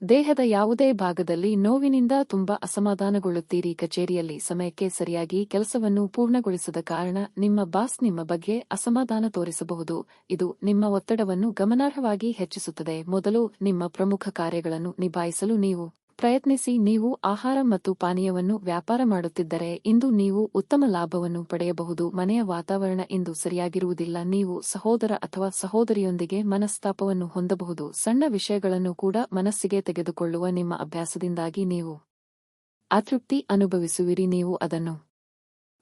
ದೇಹದ ಯಾವುದೇ ಭಾಗದಲ್ಲಿ ನೋವಿನಿಂದ ತುಂಬಾ ಅಸಮಾಧಾನಗೊಳ್ಳುತ್ತೀರಿ. ಕಚೇರಿಯಲ್ಲಿ ಸಮಯಕ್ಕೆ ಸರಿಯಾಗಿ ಕೆಲಸವನ್ನು ಪೂರ್ಣಗೊಳಿಸದ ಕಾರಣ ನಿಮ್ಮ ಬಾಸ್ ನಿಮ್ಮ ಬಗ್ಗೆ ಅಸಮಾಧಾನ ತೋರಿಸಬಹುದು. ಇದು ನಿಮ್ಮ ಒತ್ತಡವನ್ನು ಗಮನಾರ್ಹವಾಗಿ ಹೆಚ್ಚಿಸುತ್ತದೆ. ಮೊದಲು ನಿಮ್ಮ ಪ್ರಮುಖ ಕಾರ್ಯಗಳನ್ನು ನಿಭಾಯಿಸಲು ನೀವು ಪ್ರಯತ್ನಿಸಿ. ನೀವು ಆಹಾರ ಮತ್ತು ಪಾನೀಯವನ್ನು ವ್ಯಾಪಾರ ಮಾಡುತ್ತಿದ್ದರೆ ಇಂದು ನೀವು ಉತ್ತಮ ಲಾಭವನ್ನು ಪಡೆಯಬಹುದು. ಮನೆಯ ವಾತಾವರಣ ಇಂದು ಸರಿಯಾಗಿರುವುದಿಲ್ಲ. ನೀವು ಸಹೋದರ ಅಥವಾ ಸಹೋದರಿಯೊಂದಿಗೆ ಮನಸ್ತಾಪವನ್ನು ಹೊಂದಬಹುದು. ಸಣ್ಣ ವಿಷಯಗಳನ್ನು ಕೂಡ ಮನಸ್ಸಿಗೆ ತೆಗೆದುಕೊಳ್ಳುವ ನಿಮ್ಮ ಅಭ್ಯಾಸದಿಂದಾಗಿ ನೀವು ಅತೃಪ್ತಿ ಅನುಭವಿಸುವಿರಿ. ನೀವು ಅದನ್ನು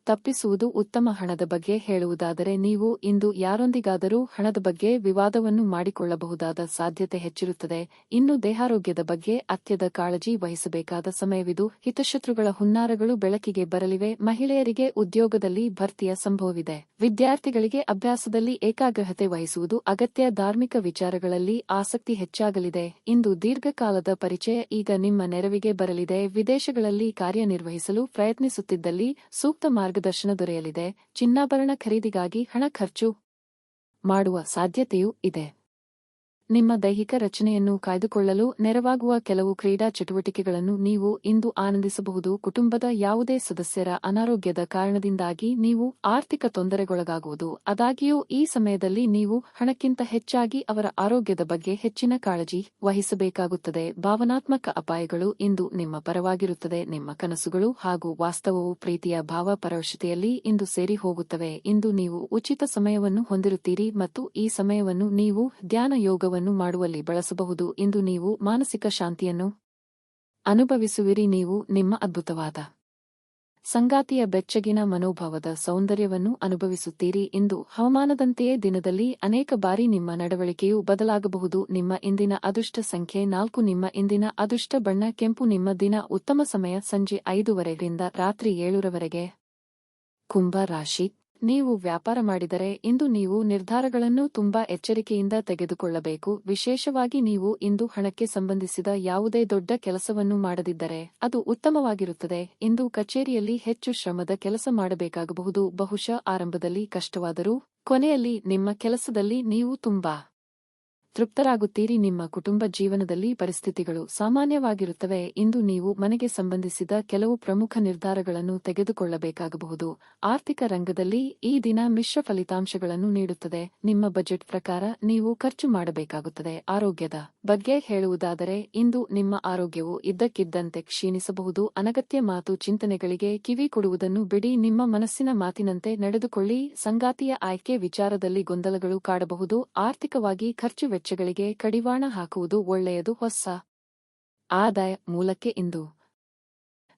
ತಪ್ಪಿಸುವುದು ಉತ್ತಮ. ಹಣದ ಬಗ್ಗೆ ಹೇಳುವುದಾದರೆ, ನೀವು ಇಂದು ಯಾರೊಂದಿಗಾದರೂ ಹಣದ ಬಗ್ಗೆ ವಿವಾದವನ್ನು ಮಾಡಿಕೊಳ್ಳಬಹುದಾದ ಸಾಧ್ಯತೆ ಹೆಚ್ಚಿರುತ್ತದೆ. ಇನ್ನು ದೇಹಾರೋಗ್ಯದ ಬಗ್ಗೆ ಅತ್ಯದ ಕಾಳಜಿ ವಹಿಸಬೇಕಾದ ಸಮಯವಿದು. ಹಿತಶತ್ರುಗಳ ಹುನ್ನಾರಗಳು ಬೆಳಕಿಗೆ ಬರಲಿವೆ. ಮಹಿಳೆಯರಿಗೆ ಉದ್ಯೋಗದಲ್ಲಿ ಭರ್ತಿಯ ಸಂಭವವಿದೆ. ವಿದ್ಯಾರ್ಥಿಗಳಿಗೆ ಅಭ್ಯಾಸದಲ್ಲಿ ಏಕಾಗ್ರತೆ ವಹಿಸುವುದು ಅಗತ್ಯ. ಧಾರ್ಮಿಕ ವಿಚಾರಗಳಲ್ಲಿ ಆಸಕ್ತಿ ಹೆಚ್ಚಾಗಲಿದೆ. ಇಂದು ದೀರ್ಘಕಾಲದ ಪರಿಚಯ ಈಗ ನಿಮ್ಮ ನೆರವಿಗೆ ಬರಲಿದೆ. ವಿದೇಶಗಳಲ್ಲಿ ಕಾರ್ಯನಿರ್ವಹಿಸಲು ಪ್ರಯತ್ನಿಸುತ್ತಿದ್ದಲ್ಲಿ ಸೂಕ್ತ ಮಾರ್ಗದರ್ಶನ ದೊರೆಯಲಿದೆ. ಚಿನ್ನಾಭರಣ ಖರೀದಿಗಾಗಿ ಹಣ ಖರ್ಚು ಮಾಡುವ ಸಾಧ್ಯತೆಯೂ ಇದೆ. ನಿಮ್ಮ ದೈಹಿಕ ರಚನೆಯನ್ನು ಕಾಯ್ದುಕೊಳ್ಳಲು ನೆರವಾಗುವ ಕೆಲವು ಕ್ರೀಡಾ ಚಟುವಟಿಕೆಗಳನ್ನು ನೀವು ಇಂದು ಆನಂದಿಸಬಹುದು. ಕುಟುಂಬದ ಯಾವುದೇ ಸದಸ್ಯರ ಅನಾರೋಗ್ಯದ ಕಾರಣದಿಂದಾಗಿ ನೀವು ಆರ್ಥಿಕ ತೊಂದರೆಗೊಳಗಾಗುವುದು. ಆದಾಗ್ಯೂ ಈ ಸಮಯದಲ್ಲಿ ನೀವು ಹಣಕ್ಕಿಂತ ಹೆಚ್ಚಾಗಿ ಅವರ ಆರೋಗ್ಯದ ಬಗ್ಗೆ ಹೆಚ್ಚಿನ ಕಾಳಜಿ ವಹಿಸಬೇಕಾಗುತ್ತದೆ. ಭಾವನಾತ್ಮಕ ಅಪಾಯಗಳು ಇಂದು ನಿಮ್ಮ ಪರವಾಗಿರುತ್ತದೆ. ನಿಮ್ಮ ಕನಸುಗಳು ಹಾಗೂ ವಾಸ್ತವವು ಪ್ರೀತಿಯ ಭಾವ ಪರವಶತೆಯಲ್ಲಿ ಇಂದು ಸೇರಿ ಹೋಗುತ್ತವೆ. ಇಂದು ನೀವು ಉಚಿತ ಸಮಯವನ್ನು ಹೊಂದಿರುತ್ತೀರಿ ಮತ್ತು ಈ ಸಮಯವನ್ನು ನೀವು ಧ್ಯಾನ ಯೋಗವನ್ನು ಮಾಡುವಲ್ಲಿ ಬಳಸಬಹುದು. ಇಂದು ನೀವು ಮಾನಸಿಕ ಶಾಂತಿಯನ್ನು ಅನುಭವಿಸುವಿರಿ. ನೀವು ನಿಮ್ಮ ಅದ್ಭುತವಾದ ಸಂಗಾತಿಯ ಬೆಚ್ಚಗಿನ ಮನೋಭಾವದ ಸೌಂದರ್ಯವನ್ನು ಅನುಭವಿಸುತ್ತೀರಿ. ಇಂದು ಹವಾಮಾನದಂತೆಯೇ ದಿನದಲ್ಲಿ ಅನೇಕ ಬಾರಿ ನಿಮ್ಮ ನಡವಳಿಕೆಯು ಬದಲಾಗಬಹುದು. ನಿಮ್ಮ ಇಂದಿನ ಅದೃಷ್ಟ ಸಂಖ್ಯೆ 4. ನಿಮ್ಮ ಇಂದಿನ ಅದೃಷ್ಟ ಬಣ್ಣ ಕೆಂಪು. ನಿಮ್ಮ ದಿನ ಉತ್ತಮ ಸಮಯ ಸಂಜೆ 5:30 ರಿಂದ ರಾತ್ರಿ 7:00 ಕುಂಭ ರಾಶಿ, ನೀವು ವ್ಯಾಪಾರ ಮಾಡಿದರೆ ಇಂದು ನೀವು ನಿರ್ಧಾರಗಳನ್ನು ತುಂಬಾ ಎಚ್ಚರಿಕೆಯಿಂದ ತೆಗೆದುಕೊಳ್ಳಬೇಕು. ವಿಶೇಷವಾಗಿ ನೀವು ಇಂದು ಹಣಕ್ಕೆ ಸಂಬಂಧಿಸಿದ ಯಾವುದೇ ದೊಡ್ಡ ಕೆಲಸವನ್ನು ಮಾಡದಿದ್ದರೆ ಅದು ಉತ್ತಮವಾಗಿರುತ್ತದೆ. ಇಂದು ಕಚೇರಿಯಲ್ಲಿ ಹೆಚ್ಚು ಶ್ರಮದ ಕೆಲಸ ಮಾಡಬೇಕಾಗಬಹುದು. ಬಹುಶಃ ಆರಂಭದಲ್ಲಿ ಕಷ್ಟವಾದರೂ ಕೊನೆಯಲ್ಲಿ ನಿಮ್ಮ ಕೆಲಸದಲ್ಲಿ ನೀವು ತುಂಬಾ ತೃಪ್ತರಾಗುತ್ತೀರಿ. ನಿಮ್ಮ ಕುಟುಂಬ ಜೀವನದಲ್ಲಿ ಪರಿಸ್ಥಿತಿಗಳು ಸಾಮಾನ್ಯವಾಗಿರುತ್ತವೆ. ಇಂದು ನೀವು ಮನೆಗೆ ಸಂಬಂಧಿಸಿದ ಕೆಲವು ಪ್ರಮುಖ ನಿರ್ಧಾರಗಳನ್ನು ತೆಗೆದುಕೊಳ್ಳಬೇಕಾಗಬಹುದು. ಆರ್ಥಿಕ ರಂಗದಲ್ಲಿ ಈ ದಿನ ಮಿಶ್ರ ಫಲಿತಾಂಶಗಳನ್ನು ನೀಡುತ್ತದೆ. ನಿಮ್ಮ ಬಜೆಟ್ ಪ್ರಕಾರ ನೀವು ಖರ್ಚು ಮಾಡಬೇಕಾಗುತ್ತದೆ. ಆರೋಗ್ಯದ ಬಗ್ಗೆ ಹೇಳುವುದಾದರೆ, ಇಂದು ನಿಮ್ಮ ಆರೋಗ್ಯವು ಇದ್ದಕ್ಕಿದ್ದಂತೆ ಕ್ಷೀಣಿಸಬಹುದು. ಅನಗತ್ಯ ಮಾತು ಚಿಂತನೆಗಳಿಗೆ ಕಿವಿ ಕೊಡುವುದನ್ನು ಬಿಡಿ. ನಿಮ್ಮ ಮನಸ್ಸಿನ ಮಾತಿನಂತೆ ನಡೆದುಕೊಳ್ಳಿ. ಸಂಗಾತಿಯ ಆಯ್ಕೆ ವಿಚಾರದಲ್ಲಿ ಗೊಂದಲಗಳು ಕಾಡಬಹುದು. ಆರ್ಥಿಕವಾಗಿ ಖರ್ಚು ವೆಚ್ಚಗಳಿಗೆ ಕಡಿವಾಣ ಹಾಕುವುದು ಒಳ್ಳೆಯದು. ಹೊಸ ಆದಾಯ ಮೂಲಕ್ಕೆ ಇಂದು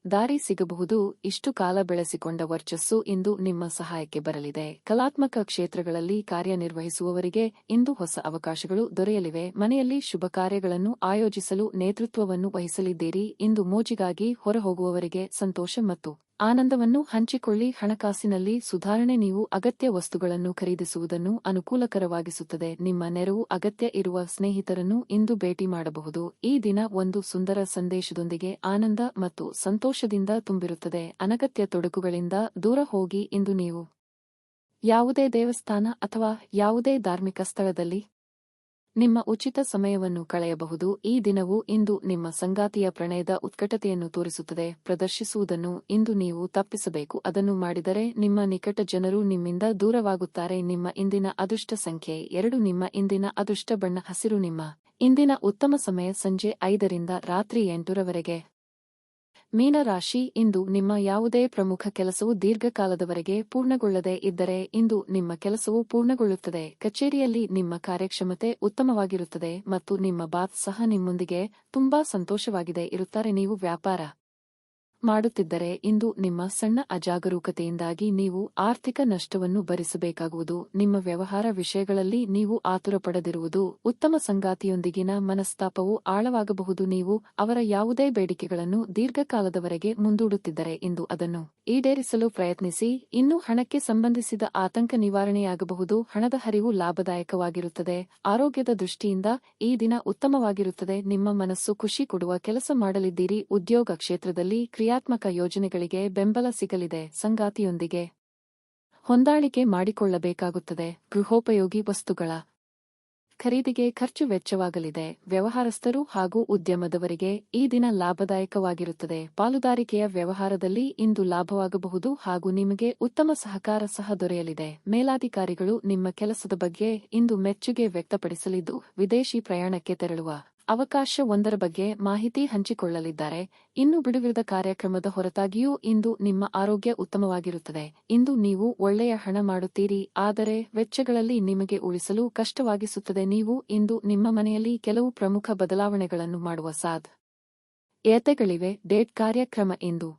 ದಾರಿ ಸಿಗಬಹುದು. ಇಷ್ಟು ಕಾಲ ಬೆಳೆಸಿಕೊಂಡ ವರ್ಚಸ್ಸು ಇಂದು ನಿಮ್ಮ ಸಹಾಯಕ್ಕೆ ಬರಲಿದೆ. ಕಲಾತ್ಮಕ ಕ್ಷೇತ್ರಗಳಲ್ಲಿ ಕಾರ್ಯನಿರ್ವಹಿಸುವವರಿಗೆ ಇಂದು ಹೊಸ ಅವಕಾಶಗಳು ದೊರೆಯಲಿವೆ. ಮನೆಯಲ್ಲಿ ಶುಭ ಕಾರ್ಯಗಳನ್ನು ಆಯೋಜಿಸಲು ನೇತೃತ್ವವನ್ನು ವಹಿಸಲಿದ್ದೀರಿ. ಇಂದು ಮೋಜಿಗಾಗಿ ಹೊರಹೋಗುವವರಿಗೆ ಸಂತೋಷ ಮತ್ತು ಆನಂದವನ್ನು ಹಂಚಿಕೊಳ್ಳಿ. ಹಣಕಾಸಿನಲ್ಲಿ ಸುಧಾರಣೆ ನೀವು ಅಗತ್ಯ ವಸ್ತುಗಳನ್ನು ಖರೀದಿಸುವುದನ್ನು ಅನುಕೂಲಕರವಾಗಿಸುತ್ತದೆ. ನಿಮ್ಮ ನೆರವು ಅಗತ್ಯ ಇರುವ ಸ್ನೇಹಿತರನ್ನು ಇಂದು ಭೇಟಿ ಮಾಡಬಹುದು. ಈ ದಿನ ಒಂದು ಸುಂದರ ಸಂದೇಶದೊಂದಿಗೆ ಆನಂದ ಮತ್ತು ಸಂತೋಷದಿಂದ ತುಂಬಿರುತ್ತದೆ. ಅನಗತ್ಯ ತೊಡಕುಗಳಿಂದ ದೂರ ಹೋಗಿ. ಇಂದು ನೀವು ಯಾವುದೇ ದೇವಸ್ಥಾನ ಅಥವಾ ಯಾವುದೇ ಧಾರ್ಮಿಕ ಸ್ಥಳದಲ್ಲಿ ನಿಮ್ಮ ಉಚಿತ ಸಮಯವನ್ನು ಕಳೆಯಬಹುದು. ಈ ದಿನವು ಇಂದು ನಿಮ್ಮ ಸಂಗಾತಿಯ ಪ್ರಣಯದ ಉತ್ಕಟತೆಯನ್ನು ತೋರಿಸುತ್ತದೆ. ಪ್ರದರ್ಶಿಸುವುದನ್ನು ಇಂದು ನೀವು ತಪ್ಪಿಸಬೇಕು. ಅದನ್ನು ಮಾಡಿದರೆ ನಿಮ್ಮ ನಿಕಟ ಜನರು ನಿಮ್ಮಿಂದ ದೂರವಾಗುತ್ತಾರೆ. ನಿಮ್ಮ ಇಂದಿನ ಅದೃಷ್ಟ ಸಂಖ್ಯೆ 2. ನಿಮ್ಮ ಇಂದಿನ ಅದೃಷ್ಟ ಬಣ್ಣ ಹಸಿರು. ನಿಮ್ಮ ಇಂದಿನ ಉತ್ತಮ ಸಮಯ ಸಂಜೆ 5 ರಿಂದ ರಾತ್ರಿ 8:00 ಮೀನರಾಶಿ, ಇಂದು ನಿಮ್ಮ ಯಾವುದೇ ಪ್ರಮುಖ ಕೆಲಸವು ದೀರ್ಘಕಾಲದವರೆಗೆ ಪೂರ್ಣಗೊಳ್ಳದೇ ಇದ್ದರೆ ಇಂದು ನಿಮ್ಮ ಕೆಲಸವು ಪೂರ್ಣಗೊಳ್ಳುತ್ತದೆ. ಕಚೇರಿಯಲ್ಲಿ ನಿಮ್ಮ ಕಾರ್ಯಕ್ಷಮತೆ ಉತ್ತಮವಾಗಿರುತ್ತದೆ ಮತ್ತು ನಿಮ್ಮ ಬಾಸ್ ಸಹ ನಿಮ್ಮೊಂದಿಗೆ ತುಂಬಾ ಸಂತೋಷವಾಗಿದೆ ಇರುತ್ತಾರೆ. ನೀವು ವ್ಯಾಪಾರ ಮಾಡುತ್ತಿದ್ದರೆ ಇಂದು ನಿಮ್ಮ ಸಣ್ಣ ಅಜಾಗರೂಕತೆಯಿಂದಾಗಿ ನೀವು ಆರ್ಥಿಕ ನಷ್ಟವನ್ನು ಭರಿಸಬೇಕಾಗುವುದು. ನಿಮ್ಮ ವ್ಯವಹಾರ ವಿಷಯಗಳಲ್ಲಿ ನೀವು ಆತುರಪಡದಿರುವುದು ಉತ್ತಮ. ಸಂಗಾತಿಯೊಂದಿಗಿನ ಮನಸ್ತಾಪವು ಆಳವಾಗಬಹುದು. ನೀವು ಅವರ ಯಾವುದೇ ಬೇಡಿಕೆಗಳನ್ನು ದೀರ್ಘಕಾಲದವರೆಗೆ ಮುಂದೂಡುತ್ತಿದ್ದರೆ ಇಂದು ಅದನ್ನು ಈಡೇರಿಸಲು ಪ್ರಯತ್ನಿಸಿ. ಇನ್ನು ಹಣಕ್ಕೆ ಸಂಬಂಧಿಸಿದ ಆತಂಕ ನಿವಾರಣೆಯಾಗಬಹುದು. ಹಣದ ಹರಿವು ಲಾಭದಾಯಕವಾಗಿರುತ್ತದೆ. ಆರೋಗ್ಯದ ದೃಷ್ಟಿಯಿಂದ ಈ ದಿನ ಉತ್ತಮವಾಗಿರುತ್ತದೆ. ನಿಮ್ಮ ಮನಸ್ಸು ಖುಷಿ ಕೊಡುವ ಕೆಲಸ ಮಾಡಲಿದ್ದೀರಿ. ಉದ್ಯೋಗ ಕ್ಷೇತ್ರದಲ್ಲಿ ಕ್ರಿಯಾತ್ಮಕ ಯೋಜನೆಗಳಿಗೆ ಬೆಂಬಲ ಸಿಗಲಿದೆ. ಸಂಗಾತಿಯೊಂದಿಗೆ ಹೊಂದಾಣಿಕೆ ಮಾಡಿಕೊಳ್ಳಬೇಕಾಗುತ್ತದೆ. ಗೃಹೋಪಯೋಗಿ ವಸ್ತುಗಳ ಖರೀದಿಗೆ ಖರ್ಚು ವೆಚ್ಚವಾಗಲಿದೆ. ವ್ಯವಹಾರಸ್ಥರು ಹಾಗೂ ಉದ್ಯಮದವರಿಗೆ ಈ ದಿನ ಲಾಭದಾಯಕವಾಗಿರುತ್ತದೆ. ಪಾಲುದಾರಿಕೆಯ ವ್ಯವಹಾರದಲ್ಲಿ ಇಂದು ಲಾಭವಾಗಬಹುದು ಹಾಗೂ ನಿಮಗೆ ಉತ್ತಮ ಸಹಕಾರ ಸಹ ದೊರೆಯಲಿದೆ. ಮೇಲಾಧಿಕಾರಿಗಳು ನಿಮ್ಮ ಕೆಲಸದ ಬಗ್ಗೆ ಇಂದು ಮೆಚ್ಚುಗೆ ವ್ಯಕ್ತಪಡಿಸಲಿದ್ದು, ವಿದೇಶಿ ಪ್ರಯಾಣಕ್ಕೆ ತೆರಳುವ ಅವಕಾಶವೊಂದರ ಬಗ್ಗೆ ಮಾಹಿತಿ ಹಂಚಿಕೊಳ್ಳಲಿದ್ದಾರೆ. ಇನ್ನು ಬಿಡುವಿರದ ಕಾರ್ಯಕ್ರಮದ ಹೊರತಾಗಿಯೂ ಇಂದು ನಿಮ್ಮ ಆರೋಗ್ಯ ಉತ್ತಮವಾಗಿರುತ್ತದೆ. ಇಂದು ನೀವು ಒಳ್ಳೆಯ ಹಣ ಮಾಡುತ್ತೀರಿ, ಆದರೆ ವೆಚ್ಚಗಳಲ್ಲಿ ನಿಮಗೆ ಉಳಿಸಲು ಕಷ್ಟವಾಗಿಸುತ್ತದೆ. ನೀವು ಇಂದು ನಿಮ್ಮ ಮನೆಯಲ್ಲಿ ಕೆಲವು ಪ್ರಮುಖ ಬದಲಾವಣೆಗಳನ್ನು ಮಾಡುವ ಸಾಧ್ಯತೆಗಳಿವೆ. ಡೇಟ್ ಕಾರ್ಯಕ್ರಮ ಇಂದು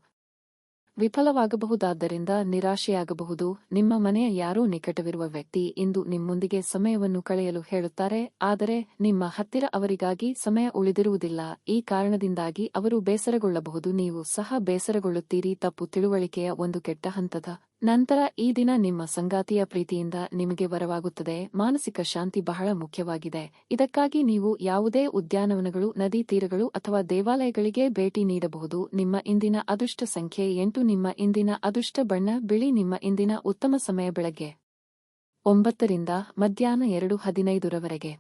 ವಿಫಲವಾಗಬಹುದಾದ್ದರಿಂದ ನಿರಾಶೆಯಾಗಬಹುದು. ನಿಮ್ಮ ಮನೆಯ ಯಾರೋ ನಿಕಟವಿರುವ ವ್ಯಕ್ತಿ ಇಂದು ನಿಮ್ಮೊಂದಿಗೆ ಸಮಯವನ್ನು ಕಳೆಯಲು ಹೇಳುತ್ತಾರೆ, ಆದರೆ ನಿಮ್ಮ ಹತ್ತಿರ ಅವರಿಗಾಗಿ ಸಮಯ ಉಳಿದಿರುವುದಿಲ್ಲ. ಈ ಕಾರಣದಿಂದಾಗಿ ಅವರು ಬೇಸರಗೊಳ್ಳಬಹುದು. ನೀವು ಸಹ ಬೇಸರಗೊಳ್ಳುತ್ತೀರಿ. ತಪ್ಪು ತಿಳುವಳಿಕೆಯ ಒಂದು ಕೆಟ್ಟ ಹಂತದ ನಂತರ ಈ ದಿನ ನಿಮ್ಮ ಸಂಗಾತಿಯ ಪ್ರೀತಿಯಿಂದ ನಿಮಗೆ ವರವಾಗುತ್ತದೆ. ಮಾನಸಿಕ ಶಾಂತಿ ಬಹಳ ಮುಖ್ಯವಾಗಿದೆ. ಇದಕ್ಕಾಗಿ ನೀವು ಯಾವುದೇ ಉದ್ಯಾನವನಗಳು, ನದಿ ತೀರಗಳು ಅಥವಾ ದೇವಾಲಯಗಳಿಗೆ ಭೇಟಿ ನೀಡಬಹುದು. ನಿಮ್ಮ ಇಂದಿನ ಅದೃಷ್ಟ ಸಂಖ್ಯೆ 8. ನಿಮ್ಮ ಇಂದಿನ ಅದೃಷ್ಟ ಬಣ್ಣ ಬಿಳಿ. ನಿಮ್ಮ ಇಂದಿನ ಉತ್ತಮ ಸಮಯ ಬೆಳಗ್ಗೆ 9 ರಿಂದ ಮಧ್ಯಾಹ್ನ 2:15 ರವರೆಗೆ.